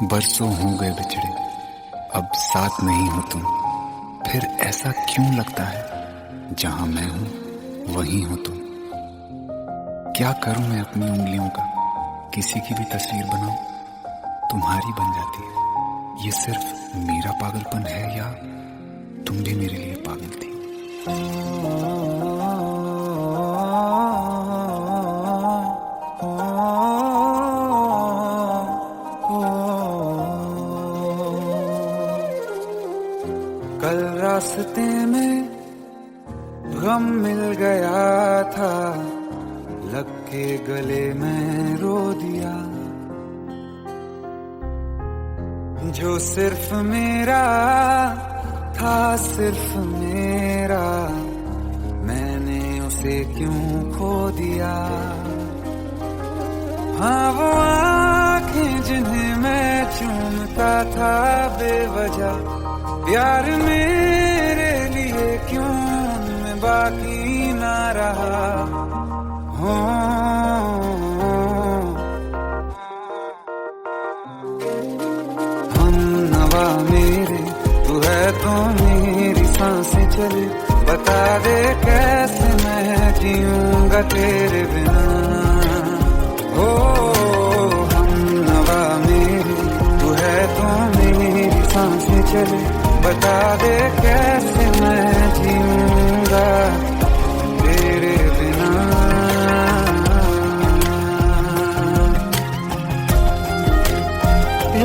बरसों हो गए बिछड़े, अब साथ नहीं हो तुम। फिर ऐसा क्यों लगता है जहां मैं हूं वहीं हो तुम। क्या करूं मैं अपनी उंगलियों का, किसी की भी तस्वीर बनाऊं तुम्हारी बन जाती है। ये सिर्फ मेरा पागलपन है या तुम भी मेरे लिए पागल थी। कल रास्ते में गम मिल गया था, लग के गले में रो दिया। जो सिर्फ मेरा था, सिर्फ मेरा, मैंने उसे क्यों खो दिया। हाँ वो आँखें जिन्हें मैं चूमता था बेवजह, प्यार मेरे लिए क्यों उनमें बाकी ना रहा। हो हम नवा मेरे, तू है तो मेरी सांसें चले। बता दे कैसे मैं जीऊंगा तेरे बिना। हो हम नवा मेरे, तू है तो मेरी सांसें चले। बता दे कैसे मैं जीऊंगा तेरे बिना।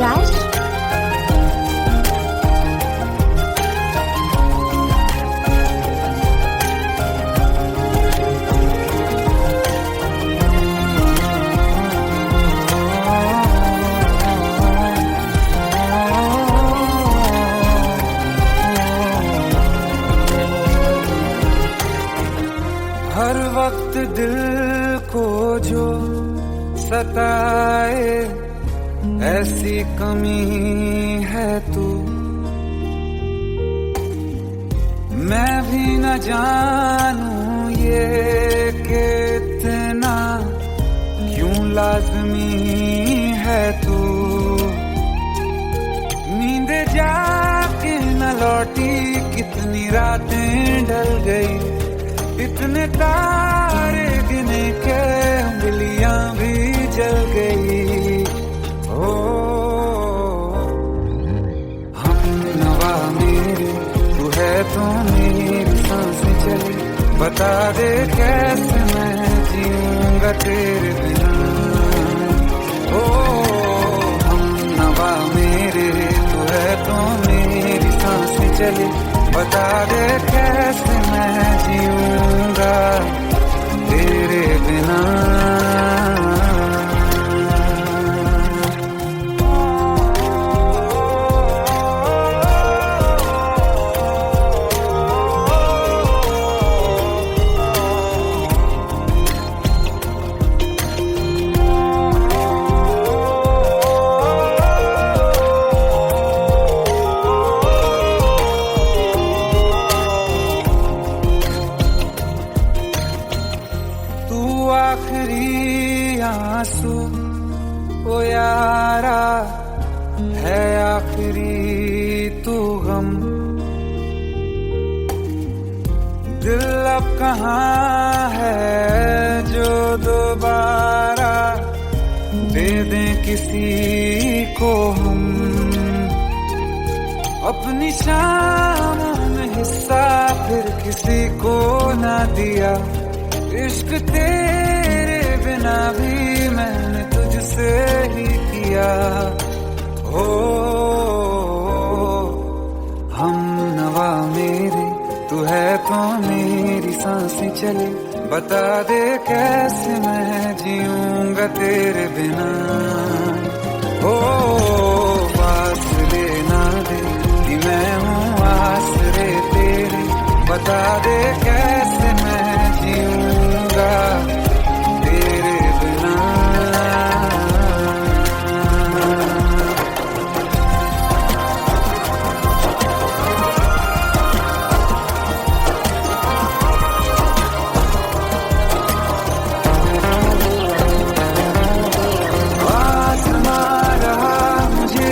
राज, हर वक्त दिल को जो सताए, ऐसी कमी है तू। मैं भी न जानूं ये कि इतना क्यों लाज़मी है तू। नींद जाके न लौटी, कितनी रातें ढल गई। इतने तारे गिने के उंगलियां भी जल गई। ओ हम नवा मेरे, तू है तो मेरी सांसें चली। बता दे कैसे मैं जीऊंगा तेरे बिना। ओ हम नवा मेरे, तू है तो मेरी सांसें चली। बता दे कैसे मैं जीऊंगा तेरे बिना। आखिरी आंसू ओ यारा है, आखिरी तू गम। दिल अब कहाँ है जो दोबारा दे दें किसी को हम। अपनी शामों में हिस्सा फिर किसी को ना दिया। इश्क तेरे बिना भी मैंने तुझसे ही किया। हो हम नवा मेरे, तू है तो मेरी सांसें चले। बता दे कैसे मैं जीऊंगा तेरे बिना। हो फासले ना दे कि मैं हूँ आसरे तेरे। बता दे कैसे मैं जीऊंगा तेरे बिना। आसमां रहा मुझे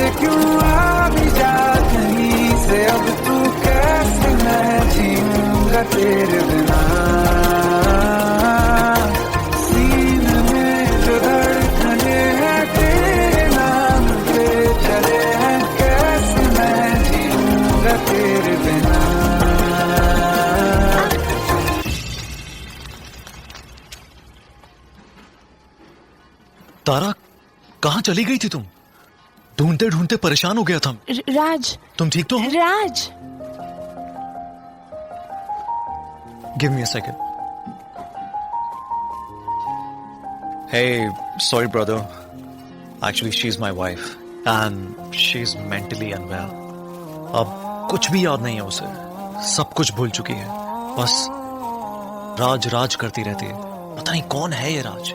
तारा, कहाँ चली गई थी तुम? ढूंढते ढूंढते परेशान हो गया था। राज, तुम ठीक तो हो? Raj. Give me a second. Hey, sorry brother. Actually, she's my wife and she's mentally unwell. अब कुछ भी याद नहीं है उसे, सब कुछ भूल चुकी है। बस राज राज करती रहती है। पता नहीं कौन है ये राज।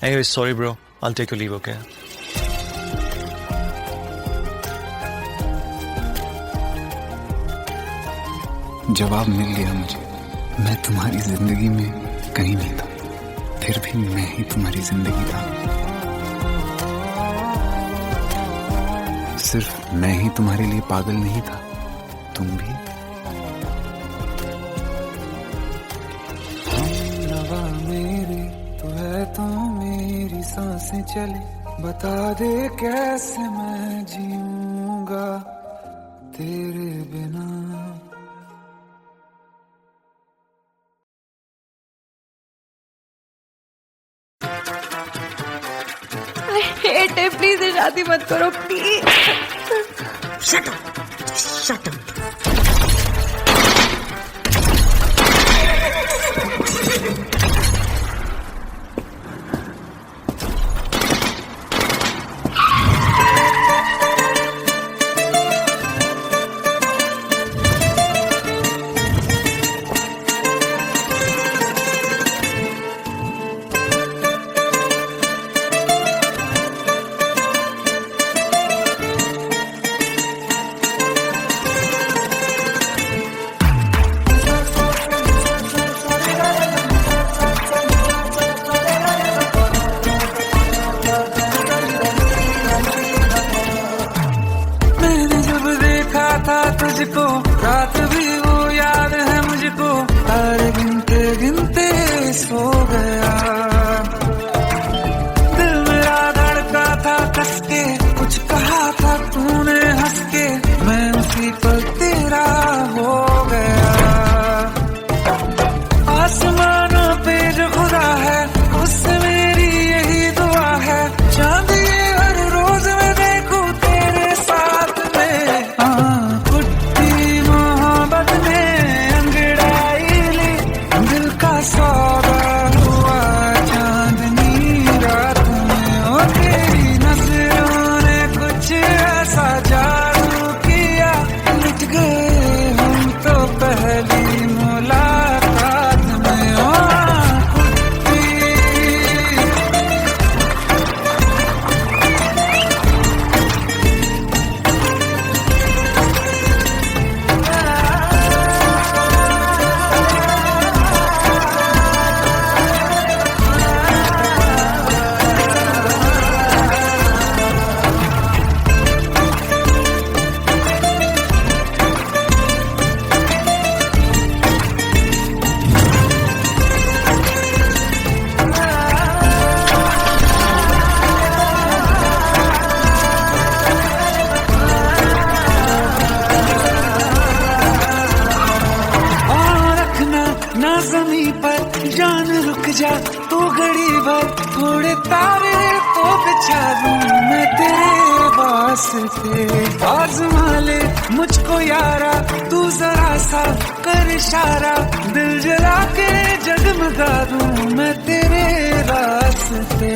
Anyway, sorry bro. I'll take your leave, okay? जवाब मिल गया मुझे। मैं तुम्हारी जिंदगी में कहीं नहीं था, फिर भी मैं ही तुम्हारी जिंदगी था। सिर्फ मैं ही तुम्हारे लिए पागल नहीं था, तुम भी। हमनवा मेरी तू है, तो मेरी सांसें चले, बता दे कैसे मैं जीऊंगा तेरे बिना। हेट है, प्लीज शादी मत करो please. Shut up! Shut up! तुझको रात भी वो याद है मुझको, तारे गिनते गिनते सो गया। दिल मेरा धड़का था कस के, कुछ कहा था तूने हंस के, मैं उसी पल तेरा हो गया। आसमानों पे जो खुदा है, उससे मेरी यही दुआ है, चांद ये हर रोज मैं देखूं तेरे साथ में। सौदा हुआ चांदनी रात में, और तेरी नजरों ने कुछ ऐसा जादू किया, मिट गए हम तो पहली मुलाकात में। ना ज़मीं पर जान रुक जा तू घड़ी भर, थोड़े तारे तो बिछा दूं मैं तेरे वास्ते। आज़मा ले मुझको यारा, तू जरा सा कर इशारा, दिल जला के जगमगा दूं मैं तेरे रास्ते।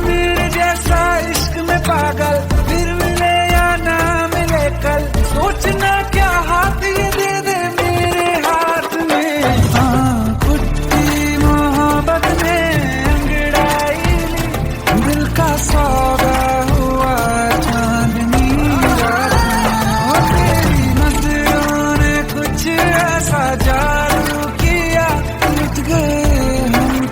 मेरे जैसा इश्क में पागल फिर मिले या ना मिले कल, सोचना क्या हाथ ये दे दे मेरे हाथ में। कुट्टी मोहब्बत में अंगड़ाई ली, दिल का सौदा हुआ चांदनी रात में, और तेरी नजरों ने कुछ ऐसा जादू किया, मिट गए हम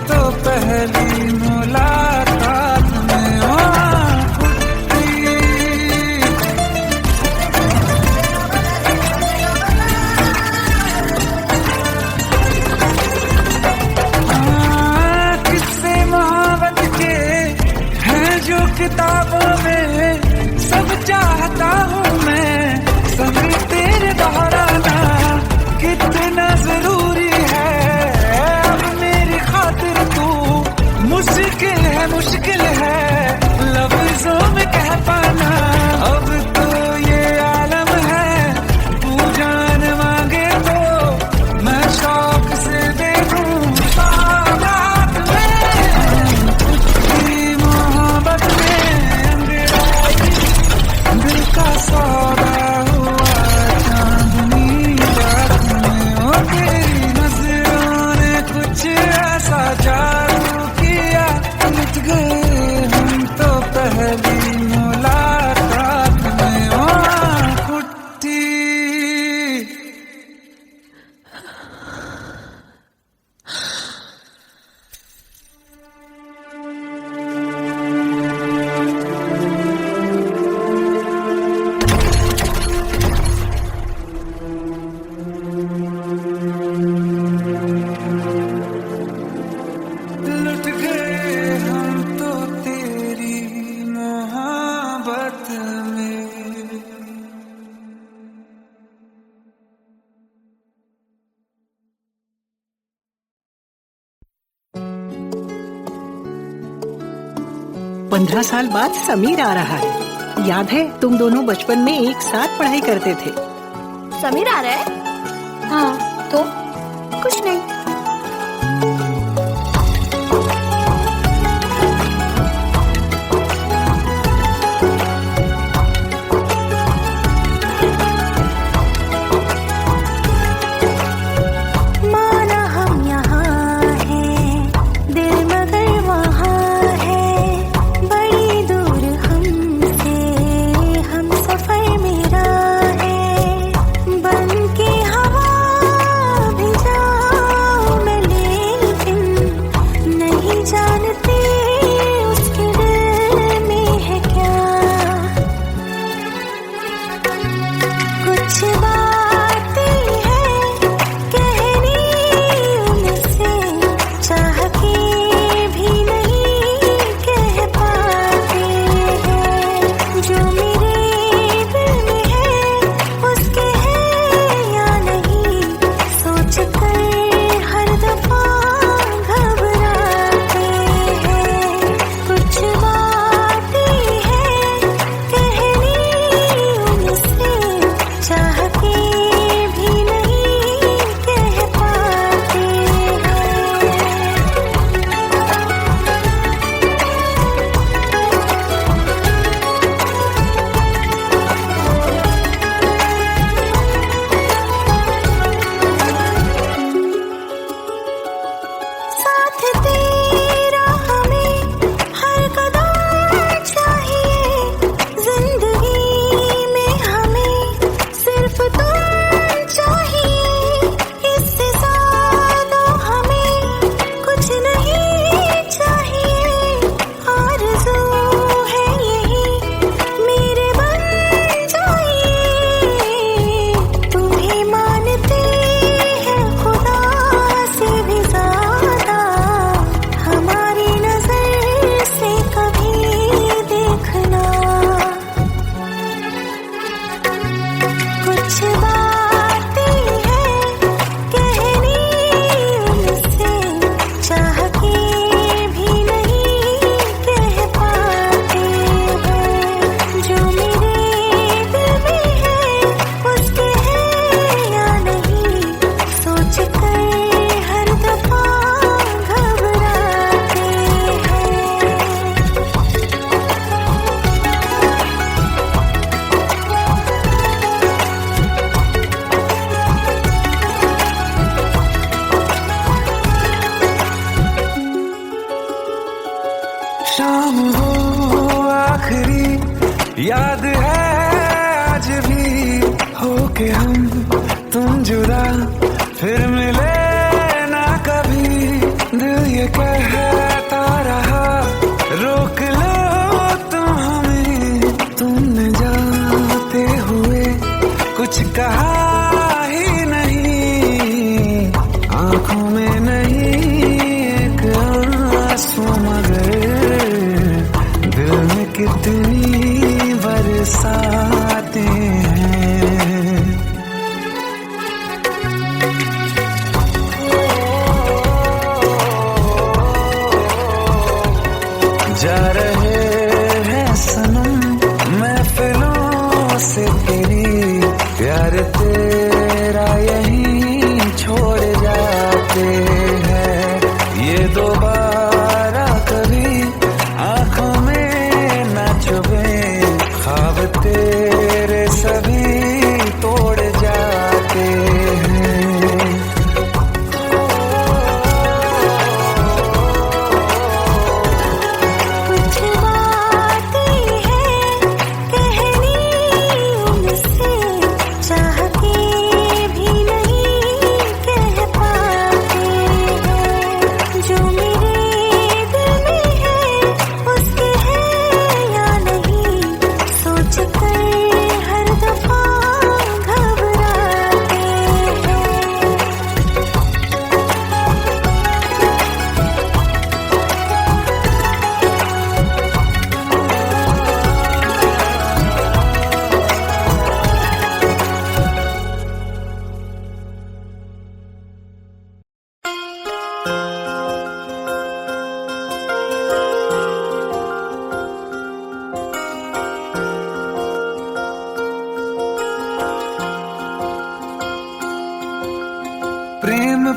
15 साल बाद समीर आ रहा है। याद है तुम दोनों बचपन में एक साथ पढ़ाई करते थे। समीर आ रहा है? हाँ तो कुछ नहीं। शाम हो आखिरी याद है आज भी होके हम तुम जुदा फिर मिले ना कभी। दिल ये कहता रहा रोक लो तुम हमें, तुमने जाते हुए कुछ कहा ही नहीं। आंखों में नहीं एक आंसू मगर दिल में कितनी बरसाते हैं। जा रहे हैं सनम महफिलों से तेरी, प्यार तेरा यहीं छोड़ जाते हैं। ये दोबारा कभी आंखों में न चुभे, ख्वाब तेरे सभी तोड़ जाते हैं। कुछ बातें हैं कहनी उनसे, चाह के भी नहीं कह पाते हैं। जो मेरे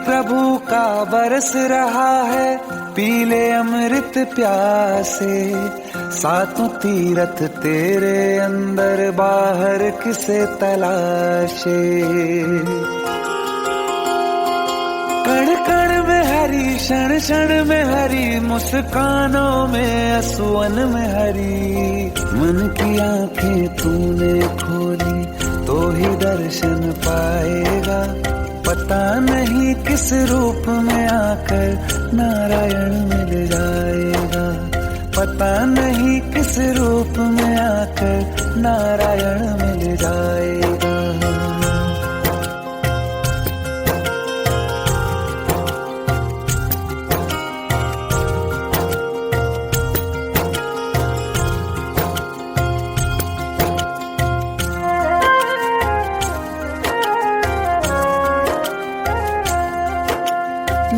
प्रभु का बरस रहा है, पीले अमृत प्यासे। सातों तीरथ तेरे अंदर बाहर किसे तलाशे। कण कण में हरी, क्षण क्षण में हरी, मुस्कानों में असुवन में हरी। मन की आंखें तूने खोली तो ही दर्शन पाएगा। पता नहीं किस रूप में आकर नारायण मिल जाएगा। पता नहीं किस रूप में आकर नारायण मिल जाएगा।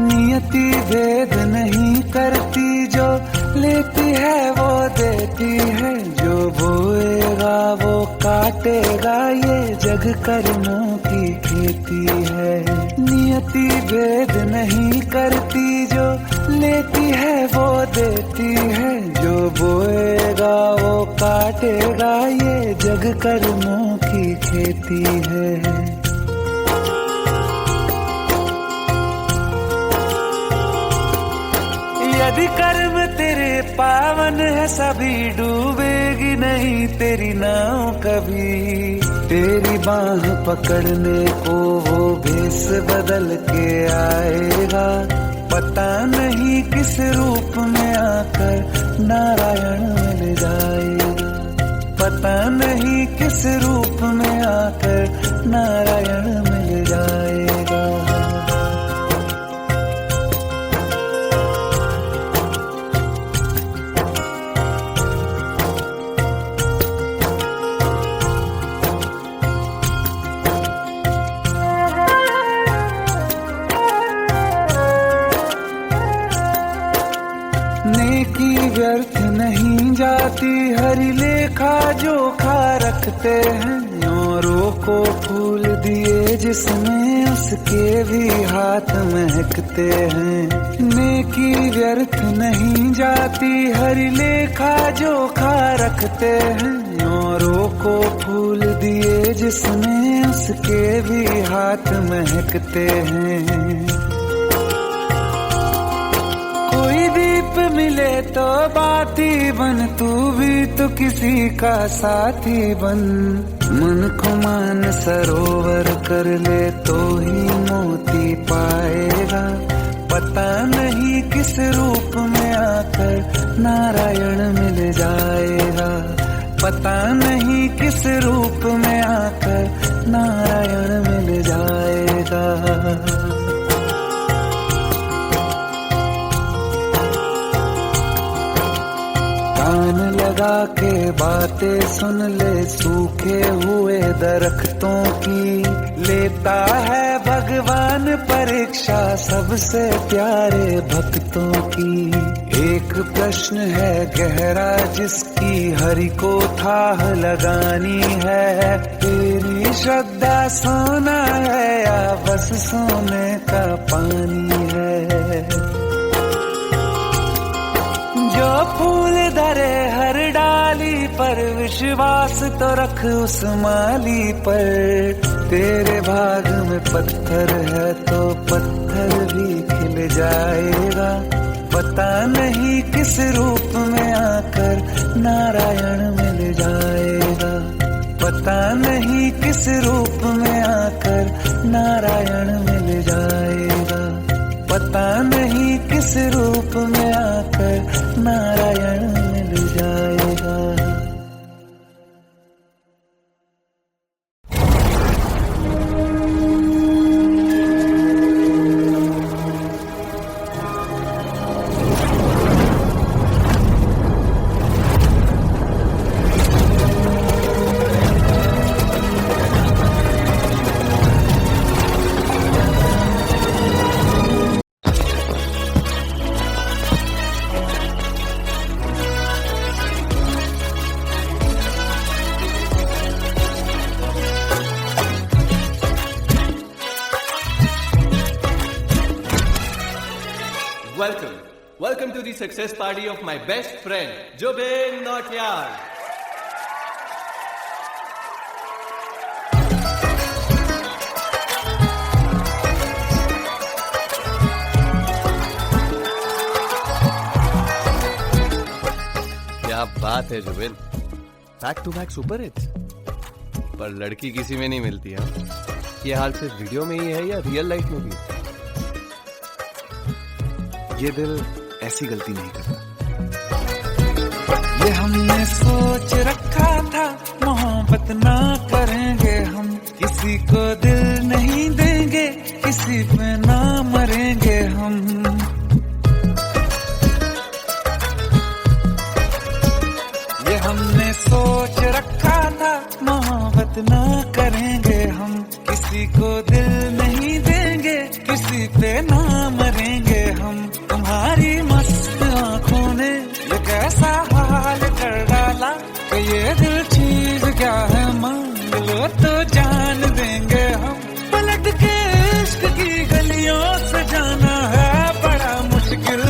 नियति भेद नहीं करती, जो लेती है वो देती है। जो बोएगा वो काटेगा, ये जग कर्मों की खेती है। नियति भेद नहीं करती, जो लेती है वो देती है। जो बोएगा वो काटेगा, ये जग कर्मों की खेती है। यदि कर्म तेरे पावन है, सभी डूबेगी नहीं तेरी नाव कभी। तेरी बाह पकड़ने को वो भेष बदल के आएगा। पता नहीं किस रूप में आकर नारायण मिल जाएगा। पता नहीं किस रूप में आकर नारायण मिल जाएगा। नेकी व्यर्थ नहीं जाती, हरि लेखा जोखा रखते हैं। औरों को फूल दिए जिसमें, उसके भी हाथ महकते हैं। नेकी व्यर्थ नहीं जाती, हरि लेखा जोखा रखते हैं। औरों को फूल दिए जिसमें, उसके भी हाथ महकते हैं। कोई दीप मिले तो बाती बन, तू भी तो किसी का साथी बन। मन को मान सरोवर कर ले तो ही मोती पाएगा। पता नहीं किस रूप में आकर नारायण मिल जाएगा। पता नहीं किस रूप में आकर नारायण मिल जाएगा। कान लगा के बातें सुन ले सूखे हुए दरख्तों की। लेता है भगवान परीक्षा सबसे प्यारे भक्तों की। एक प्रश्न है गहरा जिसकी हरि को थाह लगानी है। तेरी श्रद्धा सोना है या बस सोने का पानी है। जो फूल धरे हर डाली पर, विश्वास तो रख उस माली पर। तेरे भाग में पत्थर है तो पत्थर भी खिल जाएगा। पता नहीं किस रूप में आकर नारायण मिल जाएगा। पता नहीं किस रूप में आकर नारायण मिल जाएगा। पता नहीं किस रूप में आकर नारायण मिल जाएगा। Welcome to the success party of my best friend, Jubin Nautiyal. क्या बात है Jubin, back to back super hits. पर लड़की किसी में नहीं मिलती है। ये हाल सिर्फ वीडियो में ही है या रियल लाइफ में भी? ये दिल ऐसी गलती नहीं करता। ये हमने सोच रखा था मोहब्बत ना करेंगे हम, किसी को दिल नहीं देंगे, किसी पे ना मरेंगे हम। ये हमने सोच रखा था मोहब्बत ना करेंगे हम, किसी को दिल नहीं देंगे, किसी पे ना मरेंगे हम। तुम्हारी मस्त आंखों ने ये कैसा हाल कर डाला कि ये दिल चीज क्या है, मांग लो तो जान देंगे हम। पलट के इश्क की गलियों से जाना है बड़ा मुश्किल।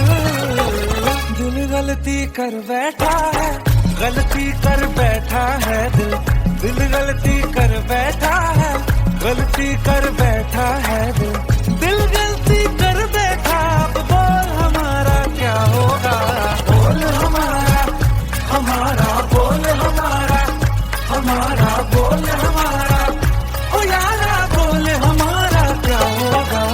दिल गलती कर बैठा है, गलती कर बैठा है दिल, दिल गलती कर बैठा है, गलती कर बैठा है दिल, दिल गलती कर बैठा। अब बोल हमारा क्या होगा, बोल हमारा, हमारा बोल हमारा, हमारा बोल हमारा, ओ यारा बोल हमारा क्या होगा।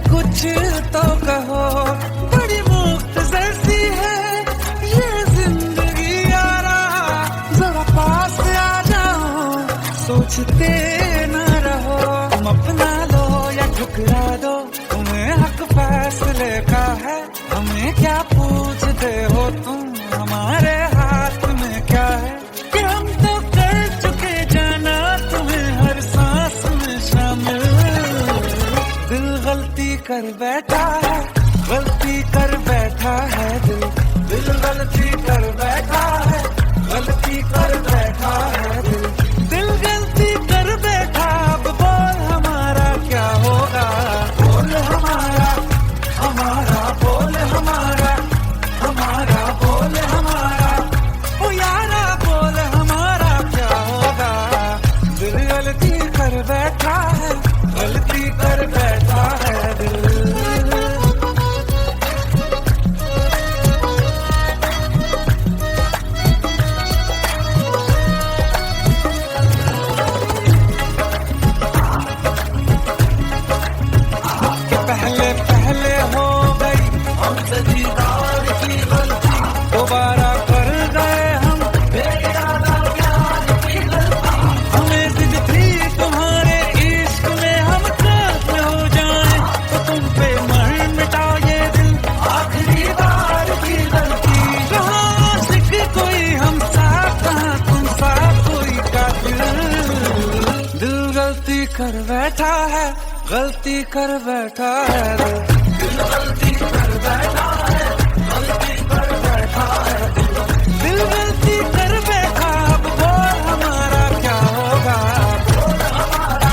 कुछ तो कहो, बड़ी मुख्तसर सी है ये जिंदगी यारा, जरा पास आ जाओ, सोचते न रहो। तुम अपना लो या ठुकरा दो, तुम्हें हक फैसले का है, हमें क्या पूछते हो तुम, हमारे हाथ में क्या है कि हम तो कर चुके जाना तुम्हें हर सांस में शामिल। दिल गलती कर बैठा है, गलती कर बैठा है दिल, दिल गलती कर बैठा है, गलती कर बैठा है दिल, दिल गलती कर बैठा। अब बोल हमारा क्या होगा, बोल हमारा, हमारा बोल हमारा, हमारा बोल हमारा, ओ यारा बोल हमारा क्या होगा। दिल गलती कर बैठा है, गलती कर बैठा है दिल। पहले पहले हो गई हमसे दीदार की गलती, दोबारा कर गए हम बेइरादा प्यार की गलती। हमें जिद थी तुम्हारे इश्क में हम काफिर हो जाएं, तो तुम पे मर मिटा ये दिल, आखिरी बार की गलती। कहाँ आशिक कोई हम साथ, कहाँ तुम साथ कोई कातिल। दिल गलती कर बैठा है, गलती कर बैठा है दिल गलती कर बैठा है, गलती कर बैठा है दिल गलती कर बैठा। अब बोल हमारा क्या होगा, बोल हमारा,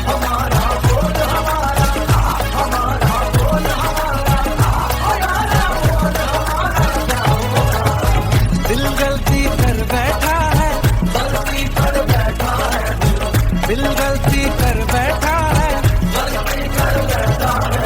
हमारा बोल हमारा, हमारा बोल हमारा, हमारा बोल हमारा क्या होगा। दिल गलती कर बैठा है, गलती कर बैठा है दिल गलती कर बैठा है, गलती कर बैठा है।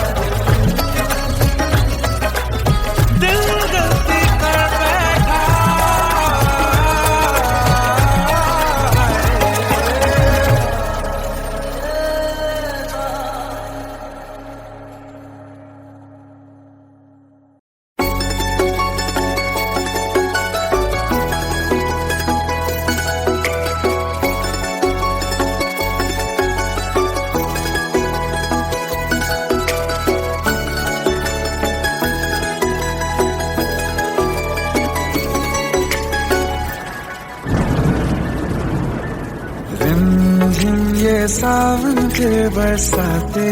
ये सावन के बरसाते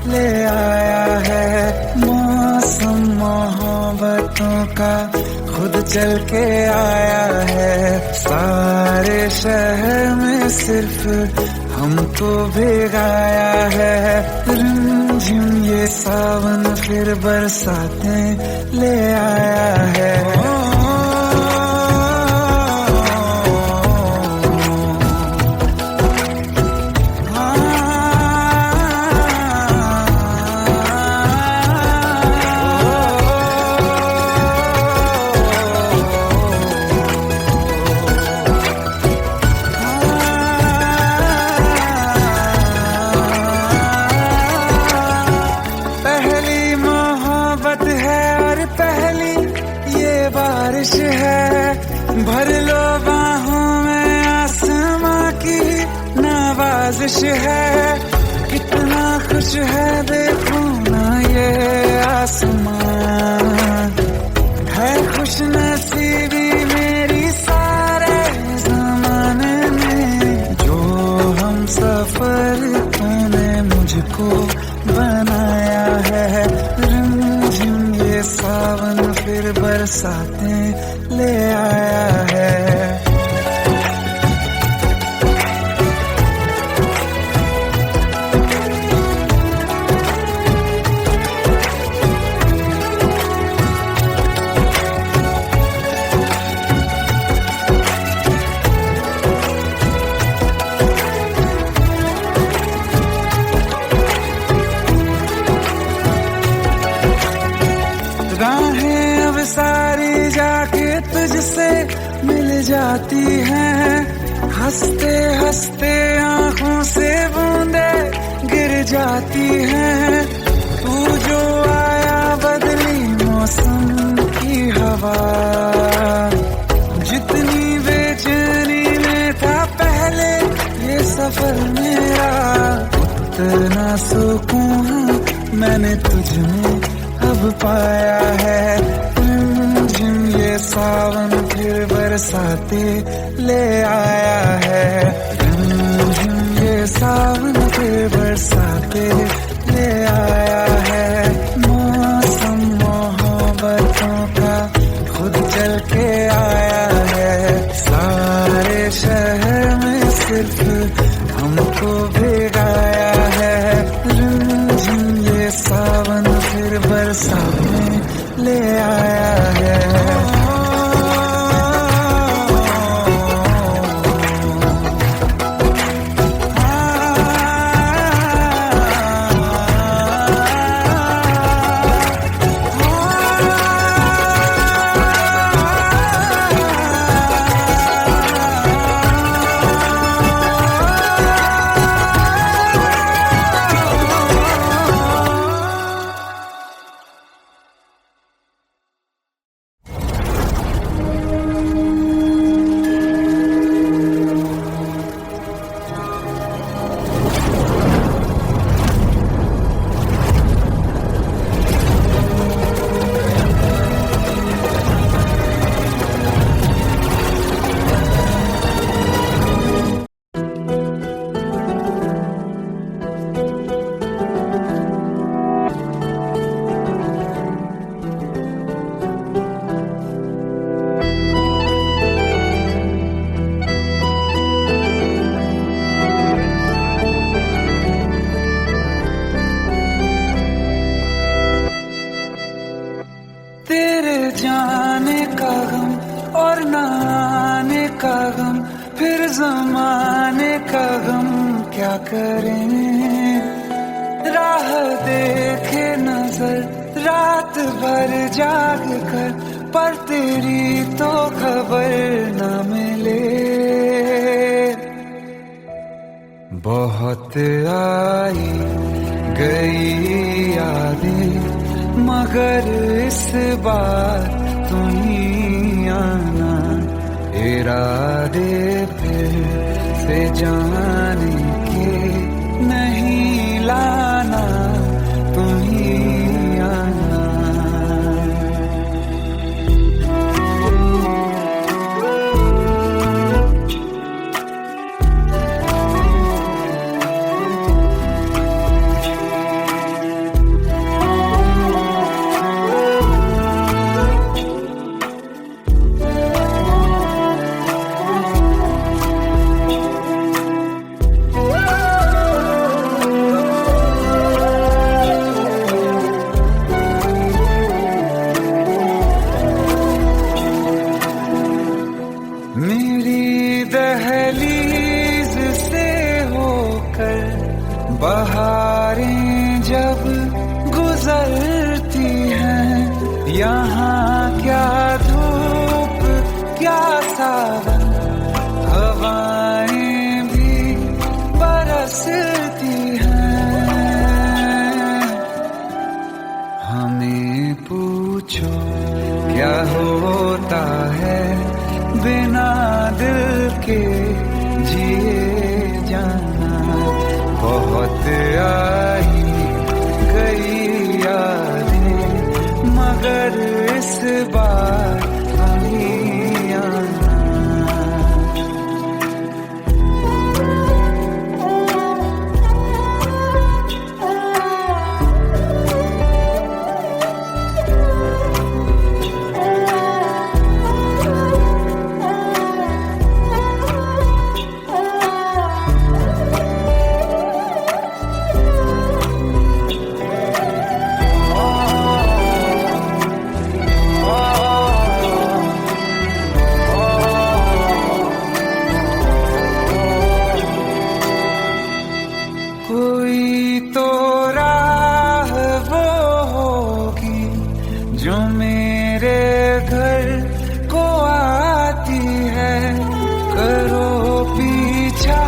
ले आया है। मौसम मोहब्बतों का खुद चल के आया है। सारे शहर में सिर्फ हमको भिगाया है। रिमझिम ये सावन फिर बरसाते ले आया है। बारिश है भर लो बाहों में, आसमां की नवाजिश है। कितना खुश है देखो ना ये आसमां, है खुश नसीबी मेरी सारे जमाने में। जो हम सफर तूने मुझको बनाया है। रिमझिम ये सावन फिर बरसाते ले आया है। राहें अब सारी जाके तुझसे मिल जाती हैं। हंसते हंसते आंखों से बूंदे गिर जाती हैं। तू जो आया बदली मौसम की हवा, जितनी बेचैनी में था पहले ये सफर मेरा, उतना सुकून मैंने तुझ में अब पाया है। रिमझिम ये सावन फिर बरसाते ले आया है। रिमझिम ये सावन फिर बरसाते ले आया है। मौसम मोहब्बतों का खुद चल के आया है। सारे शहर में सिर्फ हमको भिगाया है। रिमझिम ये सावन फिर बरसाते ले आया है। तेरे जाने का गम और न आने का गम, फिर जमाने का गम क्या करें। राह देखे नजर रात भर जाग कर, पर तेरी तो खबर न मिले। बहुत आई गई यादें मगर इस बार तुम ही आना। इरादे फिर से जाने के नहीं लाना, तुम ही आना। क्या होता है बिना दिल के जिए जाना। बहुत आई गई यादें मगर इस बार नहीं आना। कोई तो राह वो होगी जो मेरे घर को आती है। करो पीछा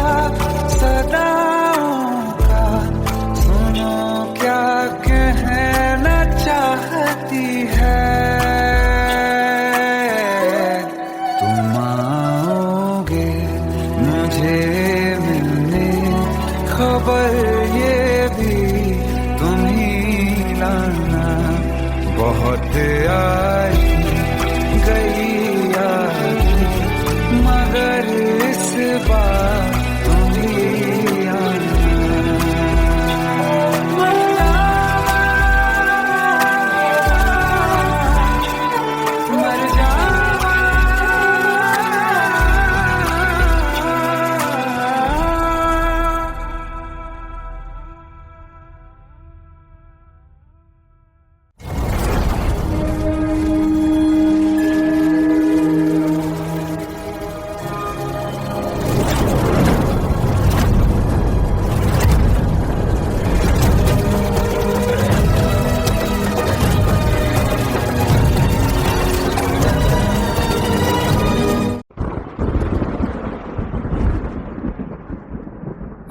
सदाओं का, सुनो क्या कहना चाहती है। तुम आओगे मुझे मिलने, खबर ये भी तुम ही लाना। बहुत आई गई यादें मगर इस बार तुम ही आना। मर जावा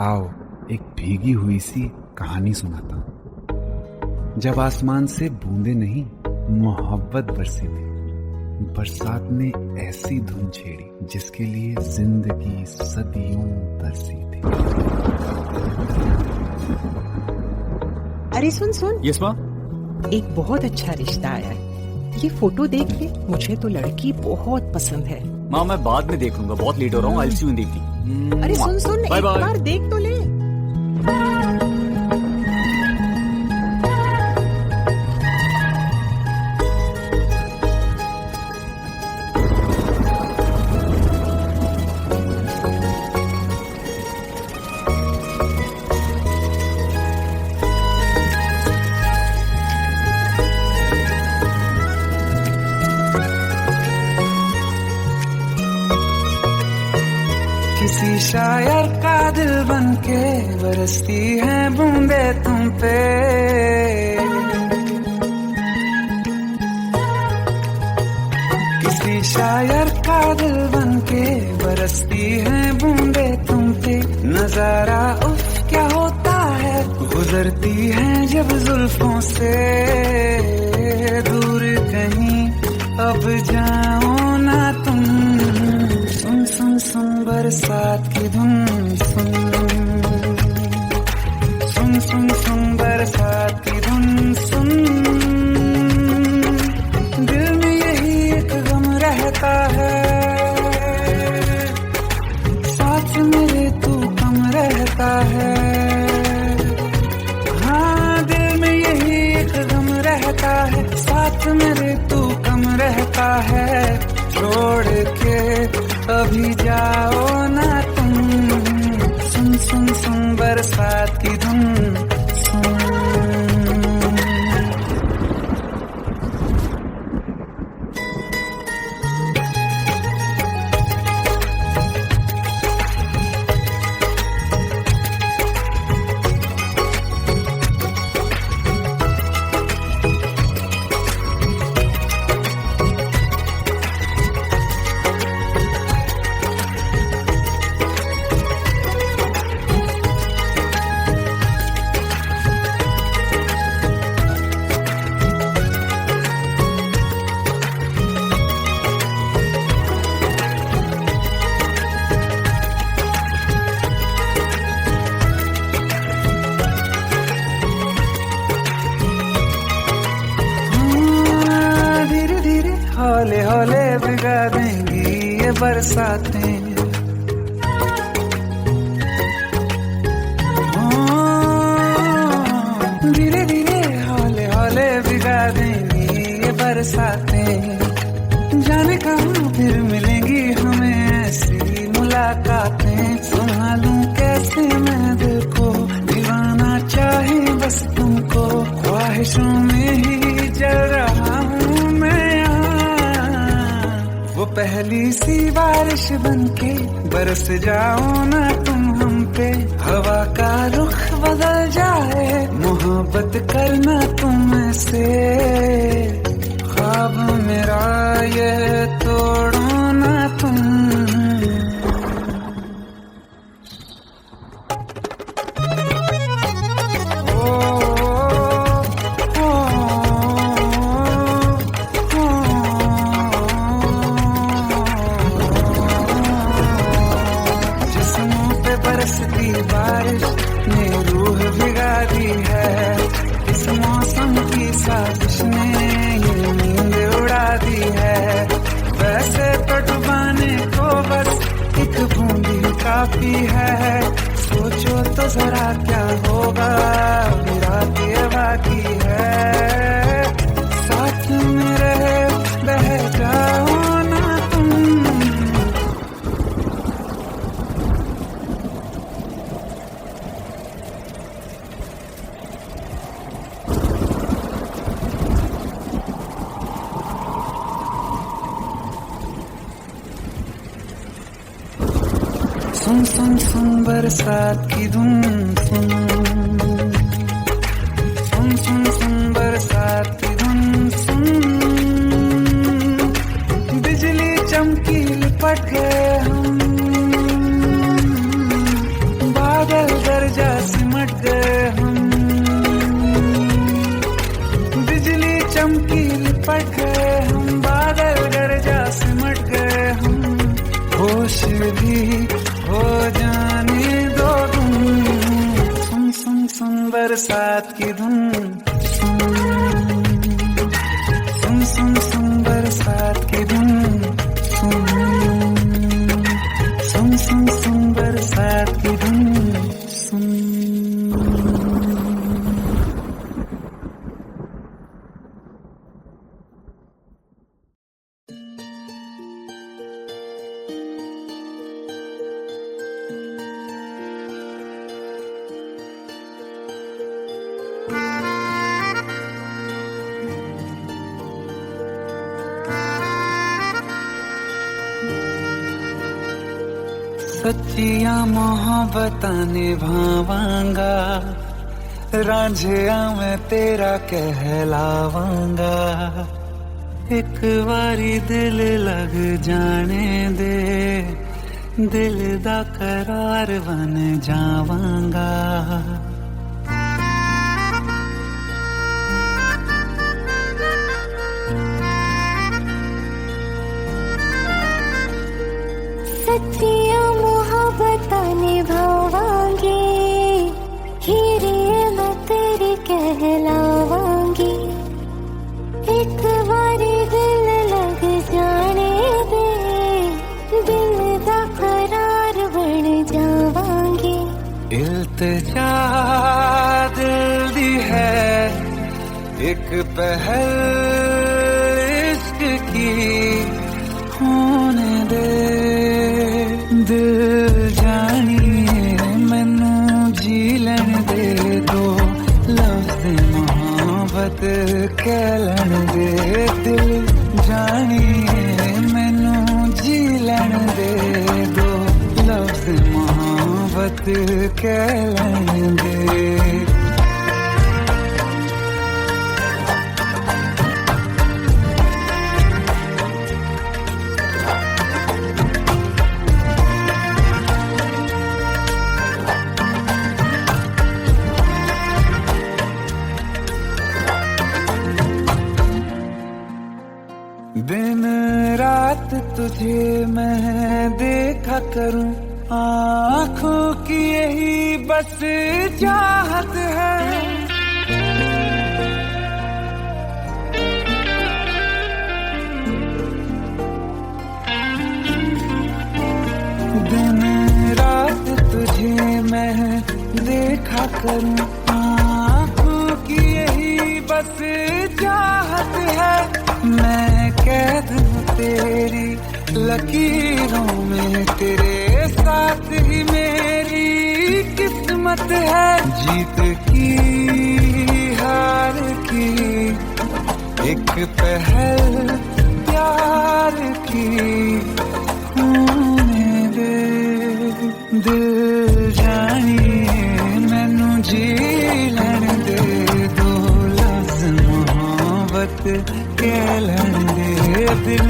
आओ एक भीगी हुई सी कहानी सुनाता हूं। जब आसमान से बूंदे नहीं मोहब्बत बरसी थी, बरसात ने ऐसी धुन छेड़ी जिसके लिए जिंदगी सदियों तरसी थी। अरे सुन सुन, यस माँ। एक बहुत अच्छा रिश्ता आया है, ये फोटो देख ले। मुझे तो लड़की बहुत पसंद है। माँ मैं बाद में देख लूंगा, बहुत लेट हो रहा हूँ। आई सी यू इन द इवनिंग। अरे सुन सुन, बाय एक बाय। बार देख तो ले। किसी शायर का दिल बनके बरसती है बूंदे तुम पे। किसी शायर का दिल बनके बरसती है बूंदे तुम पे। नजारा उफ क्या होता है, गुजरती है जब जुल्फों से। दूर कहीं अब जाओ ना तुम, सुन सुन सुन बरसात की धुन। सुन सुन सुन सुन बरसात की धुन। सुन दिल में यही एक गम रहता है, साथ मेरे तू कम रहता है। हाँ दिल में यही एक गम रहता है, साथ मेरे तू कम रहता है। छोड़ के अभी जाओ ना तुम, सुन सुन सुन बरसात की धुन। सुन हौले हौले भिगा देंगी ये बरसातें। धीरे धीरे हौले हौले भिगा देंगी ये बरसातें। जाने कहाँ फिर मिलेंगी हमें ऐसी मुलाकातें। संभालूं कैसे मैं दिल को, दीवाना चाहे बस तुमको। ख्वाहिशों में ही जल रहा हूँ मैं यहाँ। वो पहली सी बारिश बनके बरस जाओ ना तुम हम पे। हवा का रुख बदल जाए, मोहब्बत करना तुम से। ख्वाब मेरा ये तोड़ो ना तुम। जिस्मों पे बरसती बारिश ने रूह भिगा दी है। इस मौसम की साजिश ने ये नींद उड़ा दी है। वैसे तो डुबाने को बस एक बूंदी काफी है। सोचो तो जरा क्या होगा, रात ये बाकी है। साथ में रहे बह जाओ ना तुम। सुन सुन सुन बरसात की धुन सुन। सुन सुन सुन बरसात की धुन सुन। बिजली चमकी लिपट गए हम, बादल गरजा सिमट गए हम। बिजली चमकी लिपट गए हम, बादल गरजा सिमट गए हम। होश भी हो जाने दो तुम। सुन सुन सुन बरसात की धुन सुन। सुन सुन सुन बरसात की धुन सुन। सुन सुन सुन बरसात की धुन सुन। सच्चिया मोहब्बतां निभावांगा, रांझिया मैं तेरा कहलावांगा। एक बारी दिल लग जाने दे, दिल दा करार बन जावांगा। सच्चिया मोहब्बतां निभावांगी, हीरे मैं तेरी कहलावांगी। एक बारी दिल लग जाने दे, दिल दा करार बन जावांगी। इल्तिजा दिल दी है एक पहल इश्क की होने दे। दिल जानिए मैनू जी लैन दे दो, लफ्ज़ मोहब्बत कह लैन दे। दिल जानिए मैनू जी लैन दे दो, लफ्ज़ मोहब्बत कह लैन दे। दिन रात तुझे मैं देखा करूं, आँखों की यही बस चाहत है। देखा करूं, आँखों की यही बस चाहत है, मैं कैद हूँ तेरी लकीरों में, तेरे साथ ही मेरी किस्मत है, जीत की हार की एक पहल प्यार की होने दे, दिल जानिए मैनू जी लैण दे, दो लफ्ज़ मोहब्बत कह लैण दे, दिल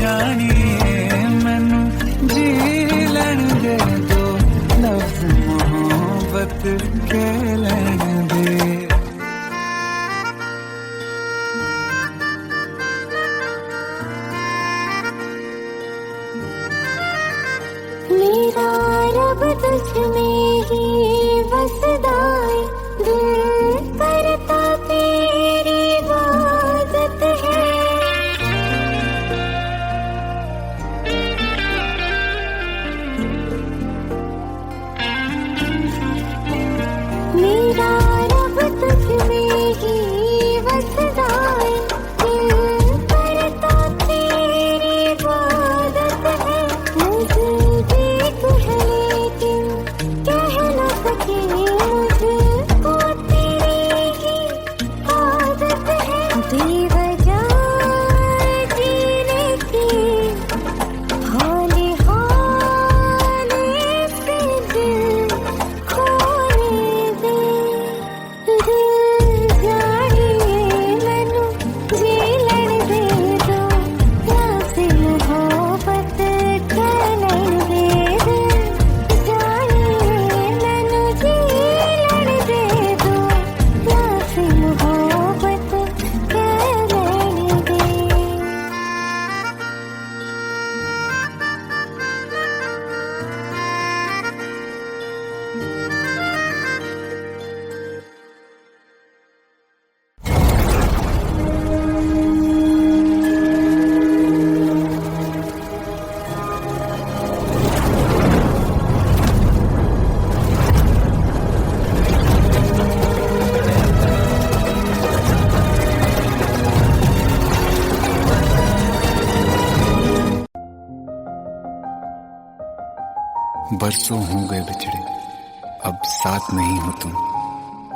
जानिए मैनू जी लैण दे, दो लफ्ज़ मोहब्बत कह लैण दे। मेरा रब तुझ में ही बसदा है, दिल करता तेरी इबादत है, मेरा रब तुझ में ही बसदा है, दिल करता तेरी इबादत है, मुझे देख है लेकिन कह न सके, मुझको तेरी ही आदत है, बेवजह जीने की हाले हाले से दिल खोने दे, दिल जानिए मैनू जी लैण दे, दो लफ्ज़ मोहब्बत कह लैण दे, दिल जानिए मैनू जी लैण दे, दो लफ्ज़ मोहब्बत कह लैण दे। बरसों हो गए बिछड़े, अब साथ नहीं हो तुम,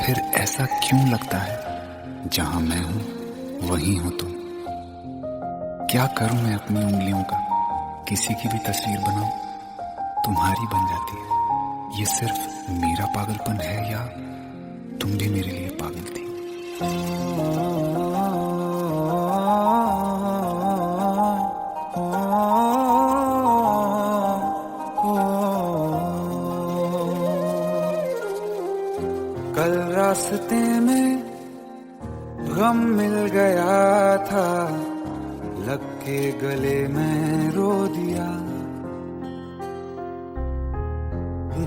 फिर ऐसा क्यों लगता है जहां मैं हूं वहीं हो तुम। क्या करूं मैं अपनी उंगलियों का, किसी की भी तस्वीर बनाऊं तुम्हारी बन जाती है। ये सिर्फ मेरा पागलपन है या तुम भी मेरे लिए पागल थी। कल रास्ते में गम मिल गया था, लग के गले में रो दिया,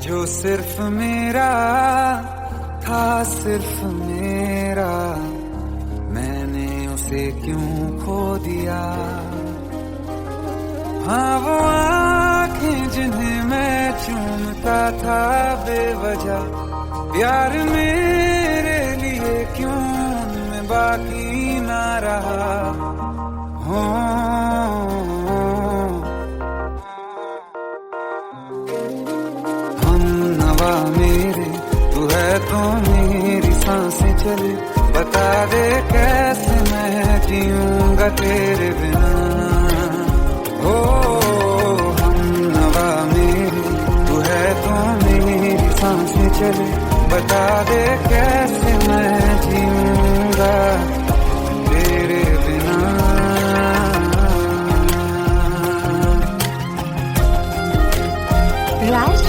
जो सिर्फ मेरा था सिर्फ मेरा, मैंने उसे क्यों खो दिया। हाँ वो आँखें जिन्हें मैं चूमता था बेवजह, प्यार मेरे लिए क्यों उनमें बाकी ना रहा। हो हम नवा मेरे, तू है तो मेरी सांसें चले, बता दे कैसे मैं जीऊंगा तेरे बिना। हो हम नवा मेरे, तू है तो मेरी सांसें चले, बता दे कैसे मैं जीऊंगा तेरे बिना। राज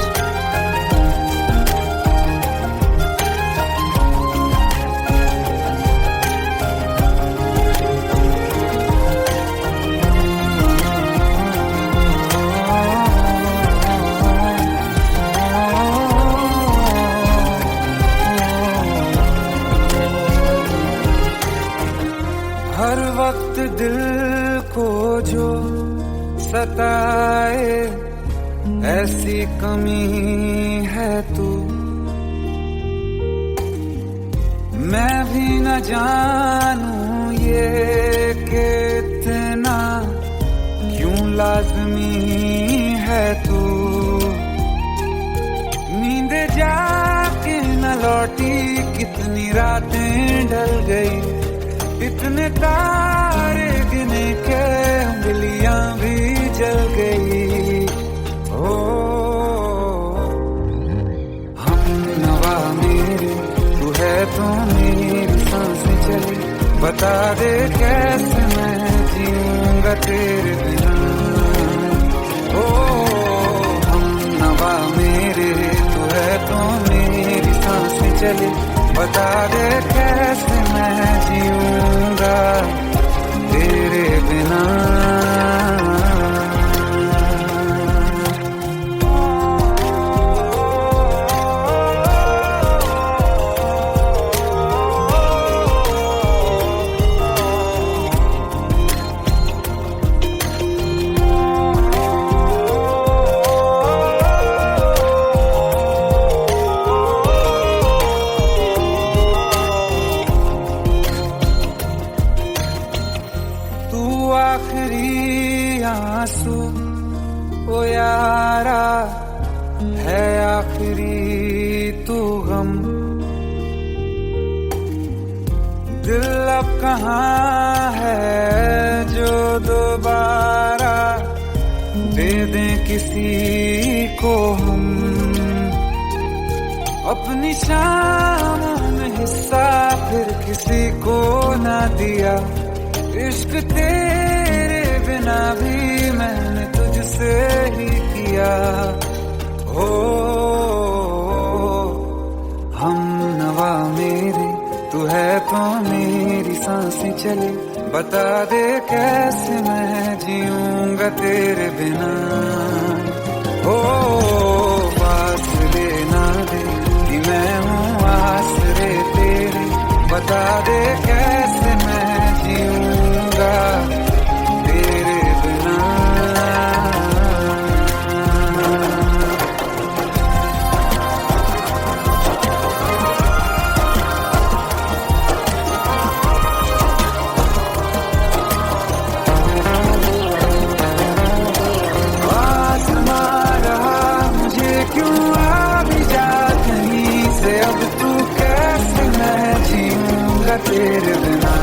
हर वक्त दिल को जो सताए, ऐसी कमी है तू मैं भी न जानूं ये कि इतना क्यों लाज़मी है तू। नींद जाके न लौटी कितनी रातें ढल गई, इतने तारे गिने के उंगलियां भी जल गई। ओ हम नवा मेरे तू है तो मेरी सांसें चली, बता दे कैसे मैं जीऊंगा तेरे बिना। ओ हम नवा मेरे तू है तो मेरी सांसें चली, बता दे कैसे मैं जीऊंगा तेरे बिना। आखिरी आंसू ओ यारा है, आखिरी तू गम। दिल अब कहाँ है जो दोबारा दे दें किसी को हम। अपनी शामों में हिस्सा फिर किसी को ना दिया, इश्क तेरे बिना भी मैंने तुझसे ही किया। ओ हम नवा मेरे तू है तो मेरी सांसें चले, बता दे कैसे मैं जीऊंगा तेरे बिना। ओ फासले ना दे कि मैं हूँ आसरे तेरे, बता दे कैसे मैं जीऊंगा तेरे बिना। आसमां रहा मुझे क्यों आ भी जा कहीं से, अब तू कैसे मैं जीऊंगा तेरे बिना।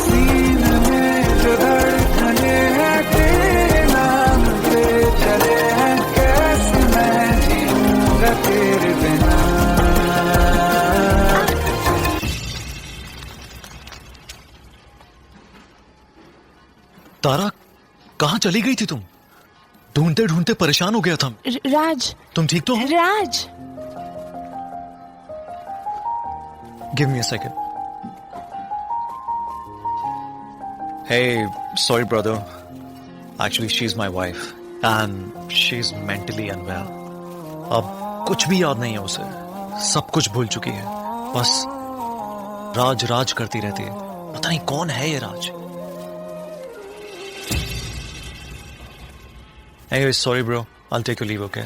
सीने में जो धड़कने हैं तेरे नाम पे चले हैं, कैसे मैं जीऊंगा तेरे बिना। तारा कहाँ चली गई थी तुम? ढूंढते ढूंढते परेशान हो गया था। राज, तुम ठीक तो हो? राज। Give me a second. Hey, sorry brother. Actually, she's my wife and she's mentally unwell. अब कुछ भी याद नहीं है उसे, सब कुछ भूल चुकी है। बस राज राज करती रहती है। पता नहीं कौन है ये राज। Anyway, sorry bro. I'll take your leave, okay?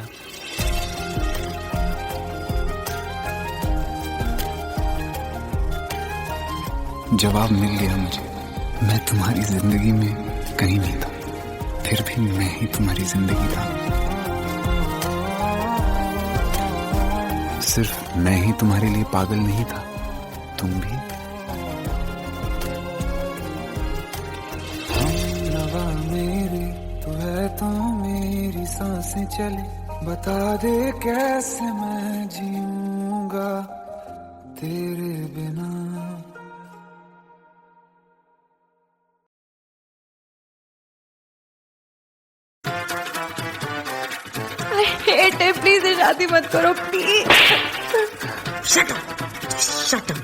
जवाब मिल गया मुझे। मैं तुम्हारी जिंदगी में कहीं नहीं था, फिर भी मैं ही तुम्हारी जिंदगी था। सिर्फ मैं ही तुम्हारे लिए पागल नहीं था, तुम भी। हम नवा मेरे तू है तो मेरी सांसें चले, बता दे कैसे मैं जीऊंगा तेरे बिना। हेट है, प्लीज शादी मत करो please. Shut up. Shut up.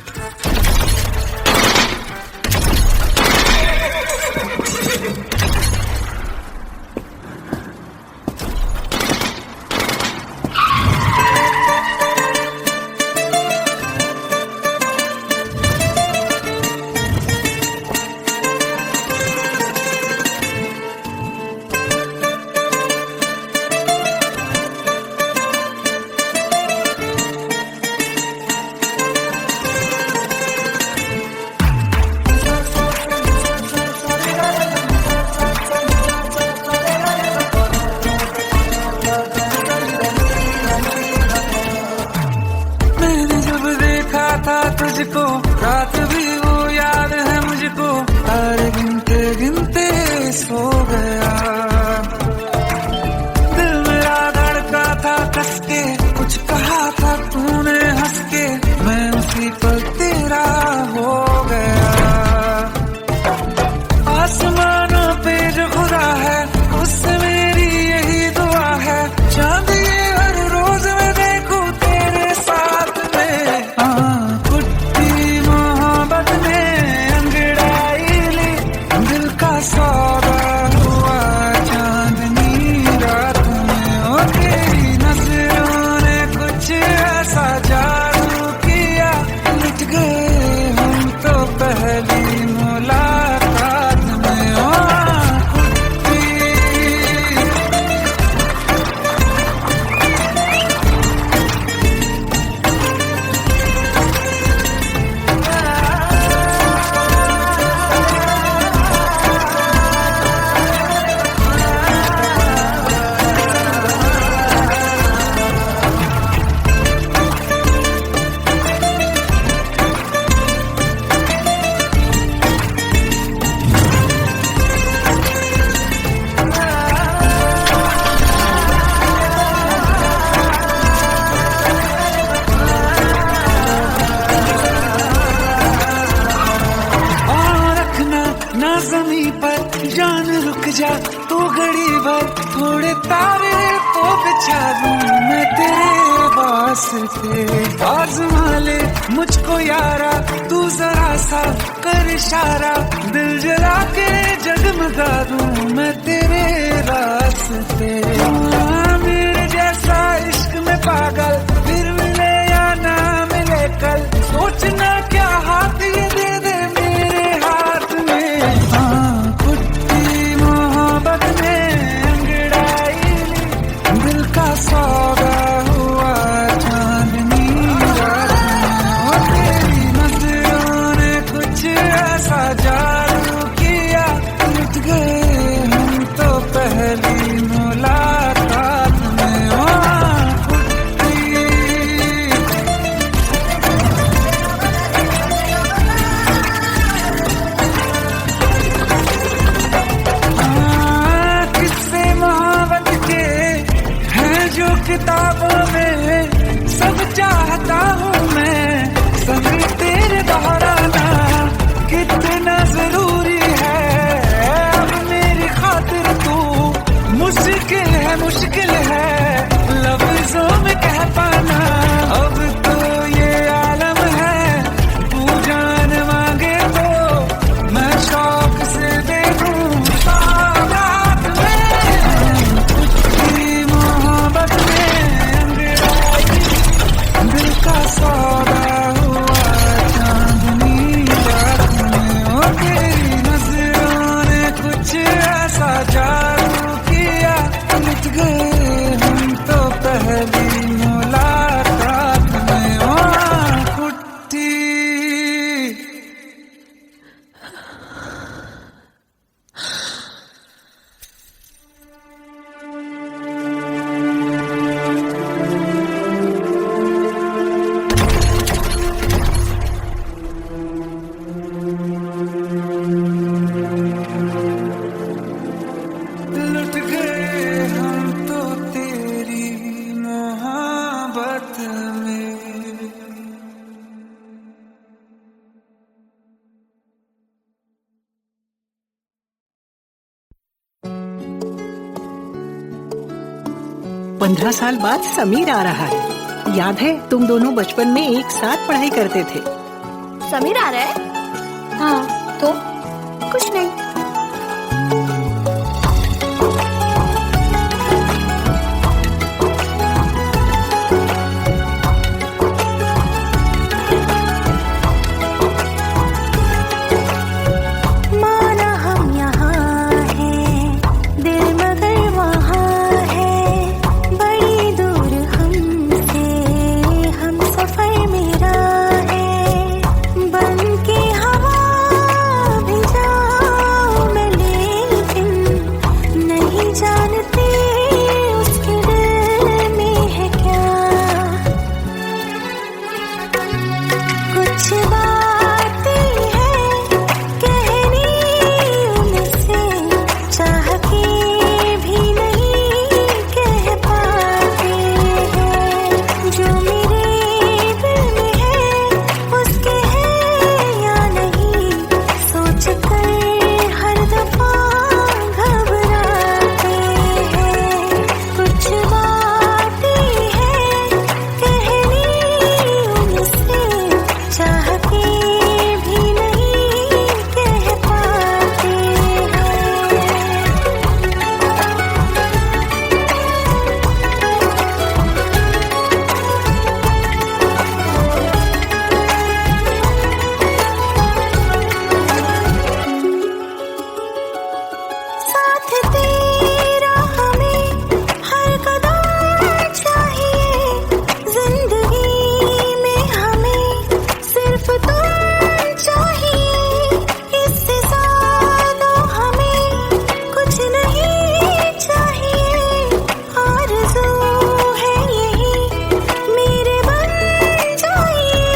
सो गया। दिल मेरा धड़का था कस के, कुछ कहा था तूने हंस के, मैं उसी पल तेरा हो गया। आसमानों पे जो खुदा है उससे मेरी यही दुआ है, चांद ये हर रोज मैं देखूं तेरे साथ में। कुट्टी मोहब्बत ने अंगड़ाई ली, दिल का सौदा हुआ चांदनी रात में। ओ तेरी नजरों ने कुछ ऐसा जादू किया, लुट गए हम तो पहली मुलाकात में। ओ ना ज़मीं पर जान रुक जा तू घड़ी भर, थोड़े तारे तो बिछा दूं मैं तेरे वास्ते। आज़मा ले मुझको यारा तू जरा सा कर इशारा, दिल जला के जगमगा दूं मैं तेरे रास्ते। मेरे जैसा इश्क में पागल फिर मिले या ना मिले कल, सोचना क्या हाथ ये दे दे मेरे हाथ में। कुट्टी मोहब्बत ने अंगड़ाई ली, दिल का सौदा हुआ चांदनी रात में। ओ तेरी नजरों ने कुछ ऐसा जादू किया, लुट गए हम तो पहली मुलाकात में। ओ किताबों में सब चाहता हूँ मैं, संग तेरे दोहराना कितना जरूरी है। अब मेरी खातिर तू मुश्किल है लफ्जों में कह पाना। अब तो ये आलम है तू जान मांगे तो मैं शौक से दे दूँ सौगात में। कुछ मोहब्बत दिल का सौदा हुआ चांदनी रात में। ओ तेरी नजरों ने कुछ ऐसा जादू किया, लुट गए हम तो पहली मुलाकात में। ओ कुट्टी लुट गए हम तो तेरी मोहब्बत में। 15 साल बाद समीर आ रहा है। याद है तुम दोनों बचपन में एक साथ पढ़ाई करते थे। समीर आ रहा है? हाँ तो कुछ नहीं। बन के हवा भी जा तेरा हमें हर कदम चाहिए, जिंदगी में हमें सिर्फ तुम चाहिए, इससे ज्यादा हमें कुछ नहीं चाहिए, आरज़ू है यही मेरे बन जाइए,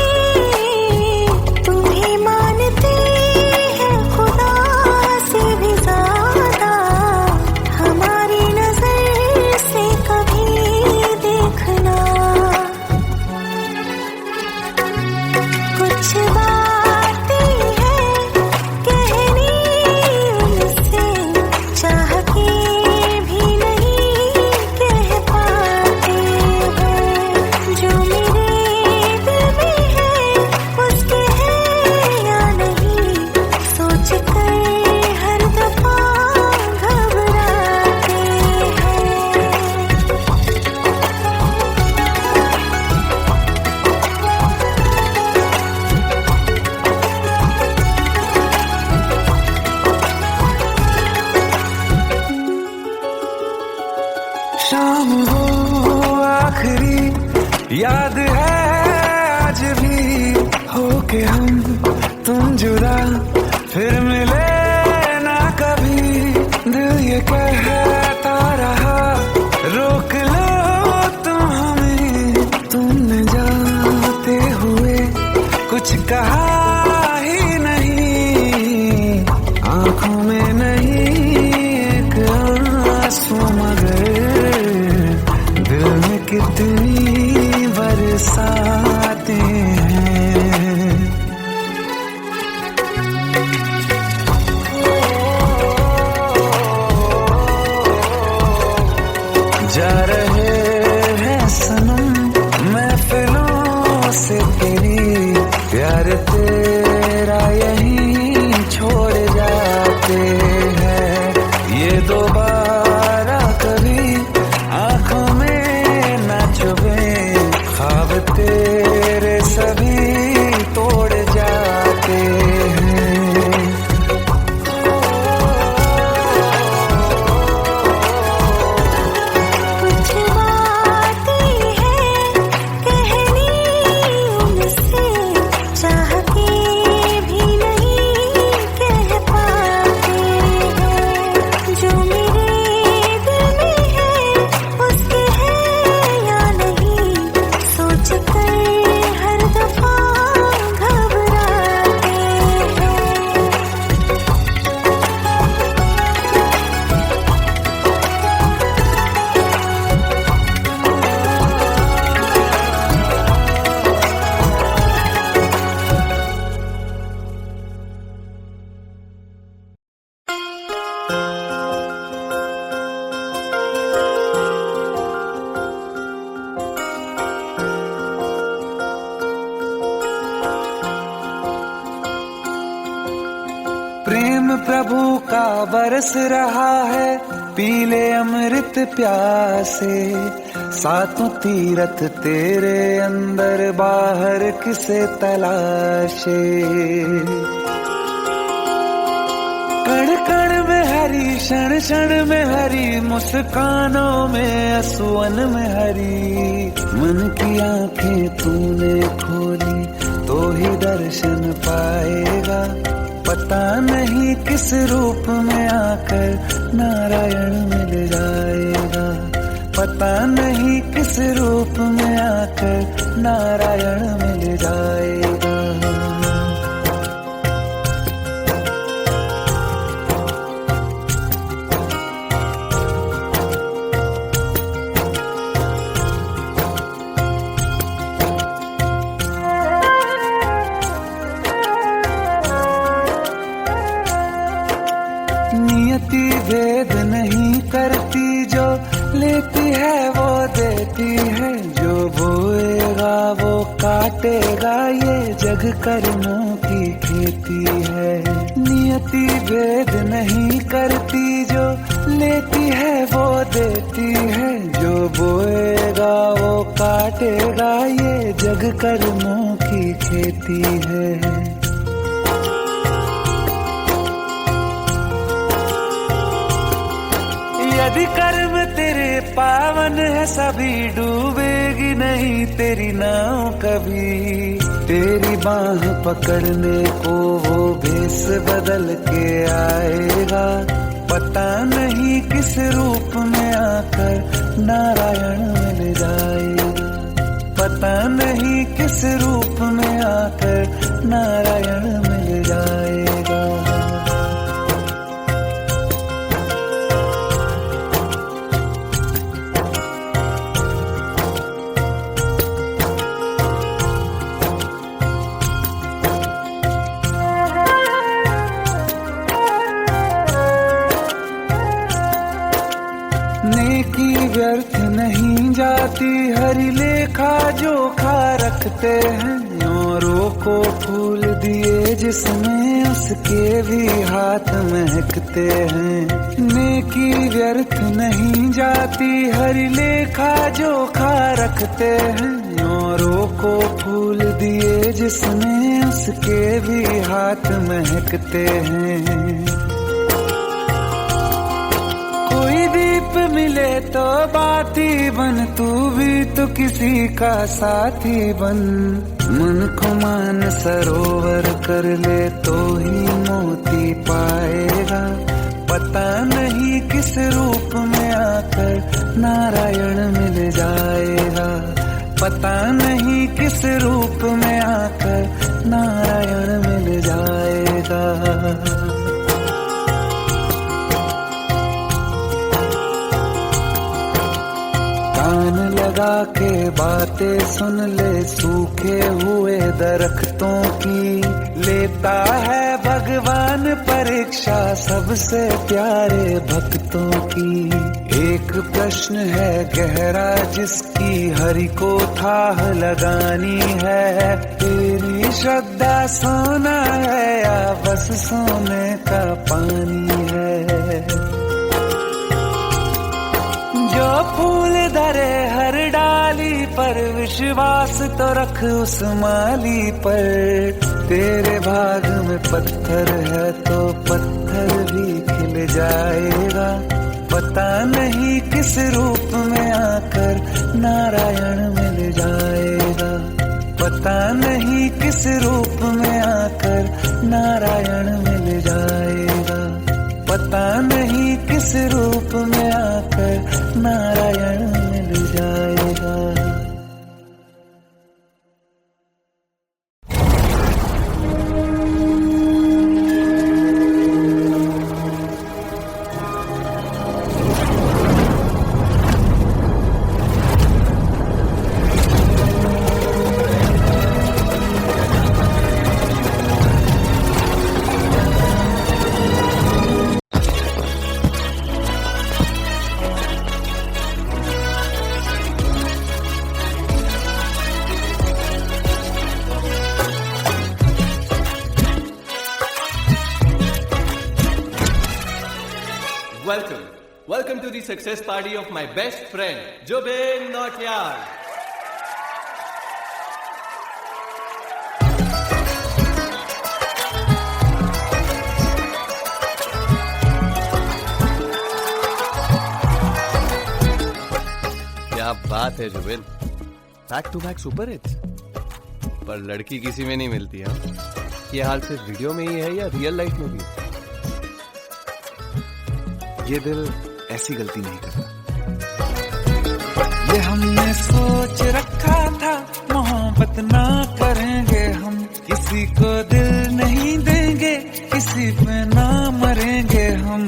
तुम्हें मानते हैं खुदा से भी ज्यादा, हमारी नजर से कभी देखना, कुछ बातें हैं कहनी उनसे, चाह के भी नहीं कह पाते हैं, जो मेरे दिल में है उसके है या नहीं, सोच कर हर दफा घबराते हैं। शाम हो आखिरी याद है आज भी, होके हम तुम जुदा फिर मिले ना कभी, दिल ये कहता रहा रोक लो तुम हमें, तुमने जाते हुए कुछ कहा ही नहीं, आंखों में नहीं एक आंसू मगर दिल में कितनी बरसाते हैं। जा रहे हैं सनम महफिलों से तेरी, प्यार तेरा यहीं छोड़ जाते हैं, ये दोबारा कभी आंखों में न चुभे, ख्वाब तेरे सभी तोड़ जाते हैं। कुछ बातें हैं कहनी उनसे, चाह के भी नहीं कह पाते हैं, जो मेरे दिल में है उसके है या नहीं, सोच कर हर दफा घबराते हैं। प्रेम प्रभु का बरस रहा है, पीले अमृत प्यासे, सातों तीरथ तेरे अंदर बाहर किसे तलाशे, कण कण में हरी क्षण क्षण में हरी, मुस्कानों में असुवन में हरी, मन की आंखें तूने खोली तो ही दर्शन पाएगा, पता नहीं किस रूप में आकर नारायण मिल जाएगा, पता नहीं किस रूप में आकर नारायण मिल जाएगा। नियति भेद नहीं करती, जो लेती है वो देती है, जो बोएगा वो काटेगा, ये जग कर्मों की खेती है। नियति भेद नहीं करती, जो लेती है वो देती है, जो बोएगा वो काटेगा, ये जग कर्मों की खेती है। यदि कर्म तेरे पावन है सभी, डूबेगी नहीं तेरी नाव कभी। तेरी बाह पकड़ने को वो भेष बदल के आएगा, पता नहीं किस रूप में आकर नारायण मिल जाएगा। पता नहीं किस रूप में आकर नारायण मिल जाएगा। नेकी व्यर्थ नहीं जाती, हरि लेखा जोखा रखते हैं। औरों को फूल दिए जिसमें उसके भी हाथ महकते हैं। नेकी व्यर्थ नहीं जाती, हरि लेखा जोखा रखते हैं। औरों को फूल दिए जिसमें उसके भी हाथ महकते हैं। कोई दीप मिले तो बाती बन, तू भी तो किसी का साथी बन। मन को मान सरोवर कर ले तो ही मोती पाएगा। पता नहीं किस रूप में आकर नारायण मिल जाएगा। पता नहीं किस रूप में आकर नारायण मिल जाएगा। कान लगा के बातें सुन ले सूखे हुए दरख्तों की। लेता है भगवान परीक्षा सबसे प्यारे भक्तों की। एक प्रश्न है गहरा जिसकी हरि को थाह लगानी है। तेरी श्रद्धा सोना है या बस सोने का पानी है। जो फूल धरे हर डाली पर, विश्वास तो रख उस माली पर। तेरे भाग में पत्थर है तो पत्थर भी खिल जाएगा। पता नहीं किस रूप में आकर नारायण मिल जाएगा। पता नहीं किस रूप में आकर नारायण मिल जाएगा। पता नहीं किस रूप में आकर नारायण मिल जाएगा। Welcome to the success party of my best friend, Jubin Nautiyal. क्या बात है Jubin, back to back super hits. पर लड़की किसी में नहीं मिलती है। ये हाल सिर्फ वीडियो में ही है या रियल लाइफ में भी? ये दिल ऐसी गलती नहीं करता। ये हमने सोच रखा था मोहब्बत ना करेंगे हम। किसी को दिल नहीं देंगे, किसी पे ना मरेंगे हम।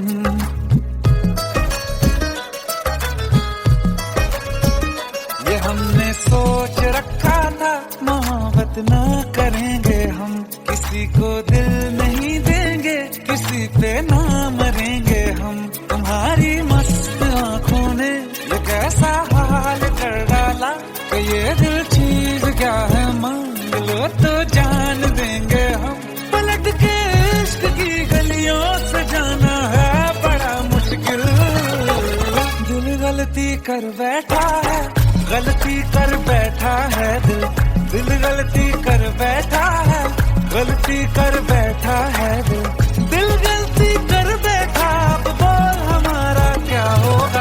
ये हमने सोच रखा था मोहब्बत ना करेंगे हम। किसी को दिल नहीं देंगे, किसी पे ना मरेंगे हम। तुम्हारी मस्त आंखों ने ये कैसा हाल कर डाला कि ये दिल चीज क्या है मांग लो तो जान देंगे हम। पलट के इश्क की गलियों से जाना है बड़ा मुश्किल। दिल गलती कर बैठा है, गलती कर बैठा है दिल। दिल गलती कर बैठा है, गलती कर बैठा है दिल। दिल गलती कर बैठा, अब बोल हमारा क्या होगा।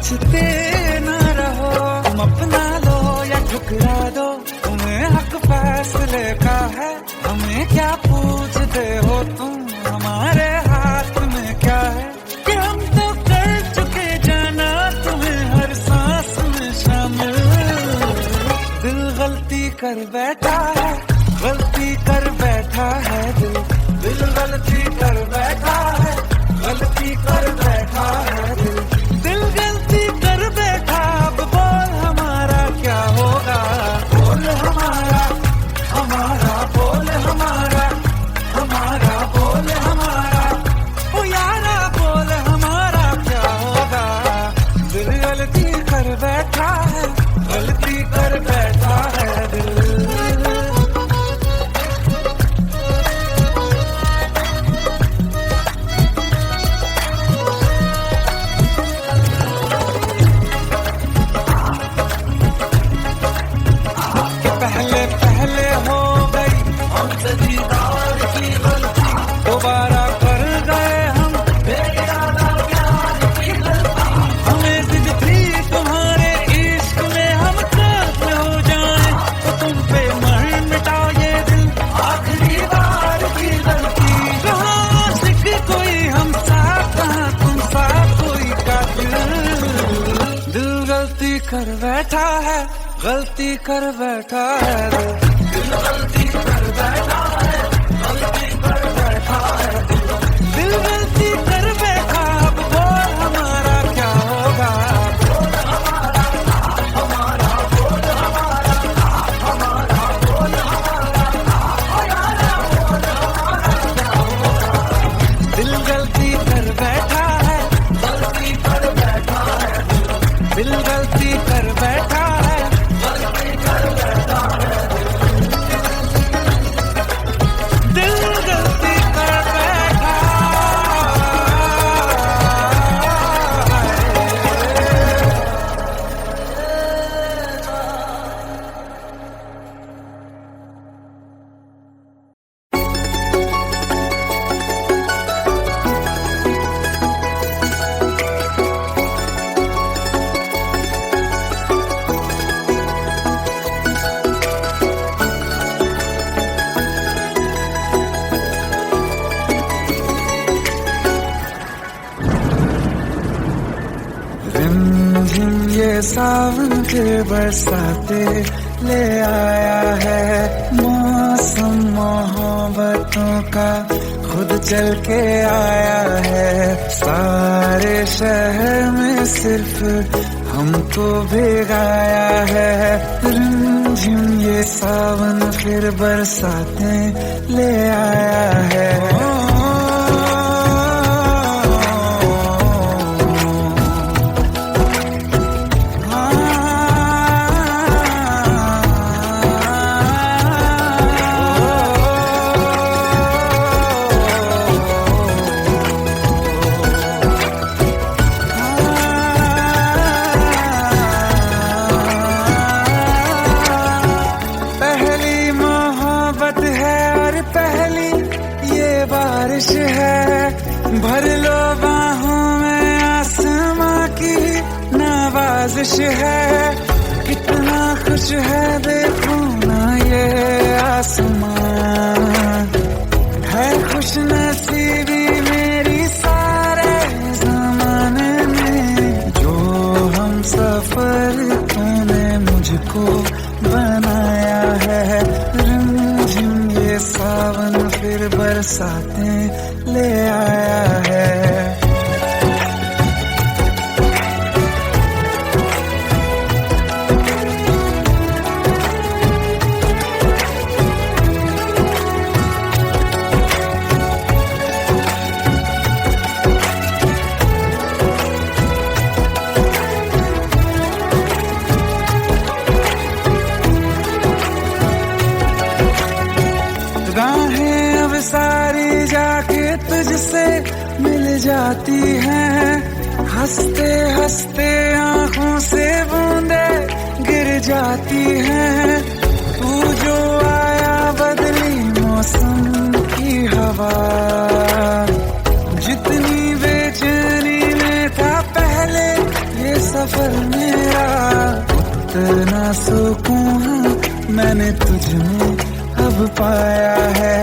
सोचते ना रहो, तुम अपना लो या ठुकरा दो, तुम्हें हक फैसले का है, हमें क्या पूछते हो तुम, हमारे हाथ में क्या है कि हम तो कर चुके जाना तुम्हें हर सांस में शामिल। दिल गलती कर बैठा है, गलती कर बैठा है दिल, दिल गलती कर बैठा है, गलती कर बैठा है दिल, दिल गलती कर बैठा। अब बोल हमारा क्या होगा, बोल हमारा, हमारा बोल हमारा, हमारा बोल हमारा, ओ यारा बोल हमारा क्या होगा। दिल गलती कर बैठा है, गलती कर बैठा है दिल। पहले पहले हो गई हमसे दीदार की गलती, दोबारा कर गए हम बेइरादा प्यार की गलती। हमें जिद थी तुम्हारे इश्क में हम काफिल हो जाएं, तो तुम पे मर मिटा ये दिल, आखिरी बार की गलती। कहाँ आशिक कोई हम साथ, कहाँ तुम साथ कोई कातिल। दिल गलती कर बैठा है, गलती कर बैठा है दिल गलती कर बैठा है, गलती कर बैठा है दिल गलती कर बैठा। अब बोल हमारा क्या होगा, बोल हमारा, हमारा बोल हमारा, हमारा बोल हमारा, बोल हमारा क्या होगा। दिल गलती कर बैठा है, गलती कर बैठा है दिल गलती कर बैठा है, गलती कर बैठा है दिल गलती कर बैठा है। रिमझिम ये सावन के बरसाते ले आया है, मौसम मोहब्बतों का खुद चल के आया है। सारे शहर में सिर्फ हमको भिगाया है, रिमझिम ये सावन फिर बरसाते ले आया है। बारिश है, भर लो बाहों में आसमां की नवाजिश है। कितना खुश है देखो ना ये आसमां, है खुश नसीबी मेरी सारे जमाने में। जो हम सफर तूने मुझको बनाया है, रिमझिम ये सावन फिर बरसाते ले आया है। राहें अब सारी जाके तुझसे मिल जाती हैं, हंसते हंसते आंखों से बूंदे गिर जाती हैं। तू जो आया बदली मौसम की हवा, जितनी बेचैनी में था पहले ये सब सुकून मैंने तुझ में अब पाया है।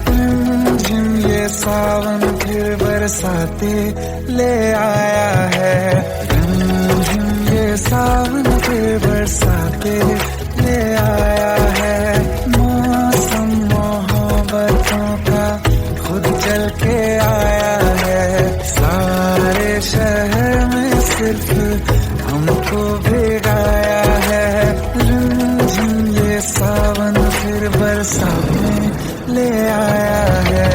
रिमझिम ये सावन फिर बरसाते ले आया है। रिमझिम ये सावन फिर बरसाते ले आया है। मौसम मोहब्बतों का खुद चल के आया है। सारे शहर में सिर्फ हमको भिगाया है। रिमझिम ये सावन फिर बरसात में ले आया है।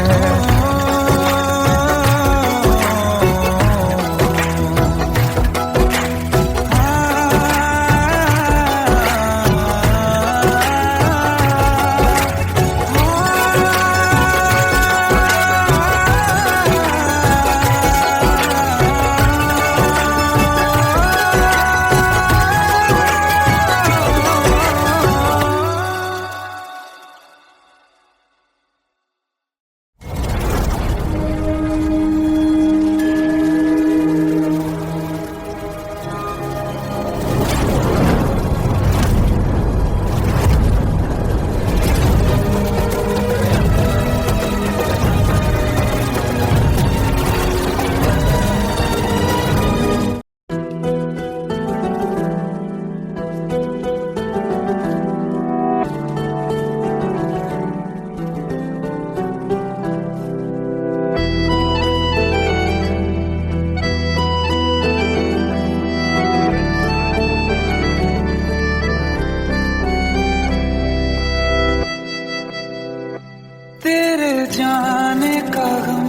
तेरे जाने का गम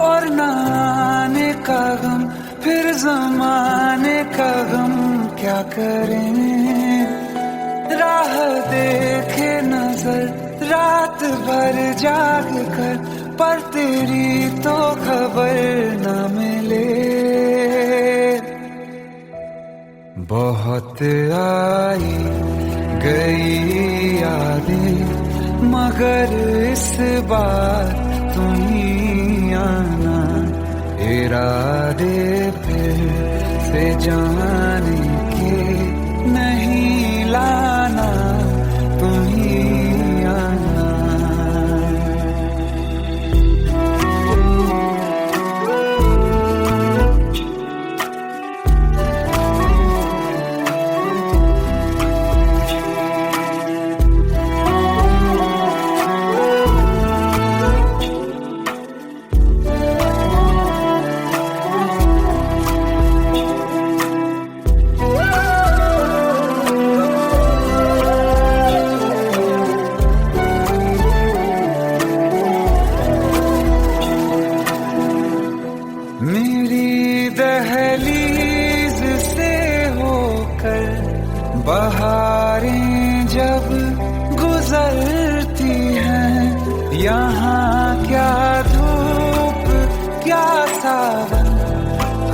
और न आने का गम, फिर जमाने का गम क्या करें। राह देखे नजर रात भर जाग कर, पर तेरी तो खबर न मिले। बहुत आई गई यादें मगर इस बार तुम ही आना। इरादे फिर से जाने के नहीं लाना, तुम ही आना। मेरी दहलीज से होकर बहारें जब गुजरती हैं, यहाँ क्या धूप क्या सावन,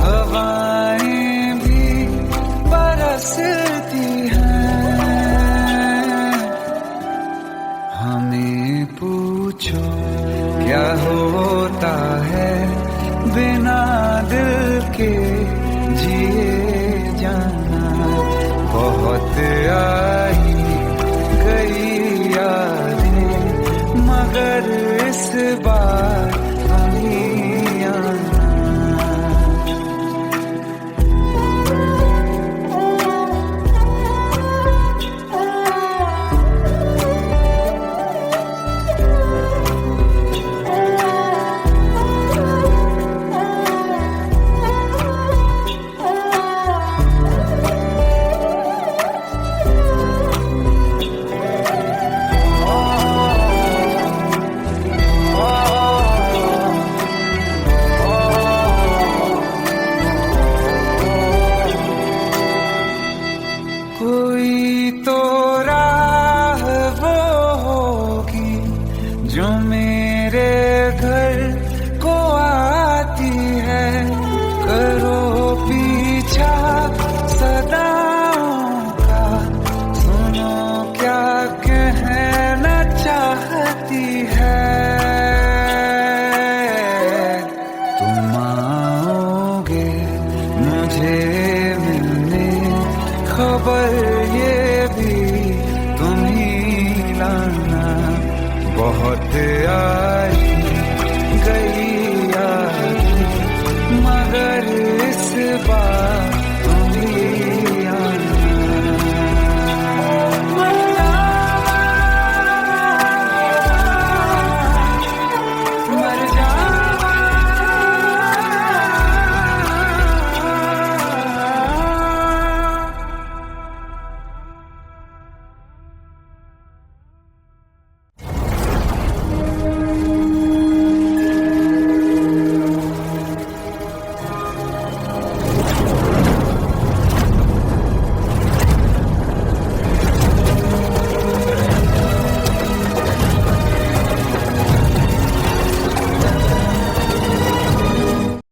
हवाएं भी बरसती हैं। हमें पूछो क्या होता है बिना दिल के जिए जाना। बहुत आई गई यादें मगर इस बार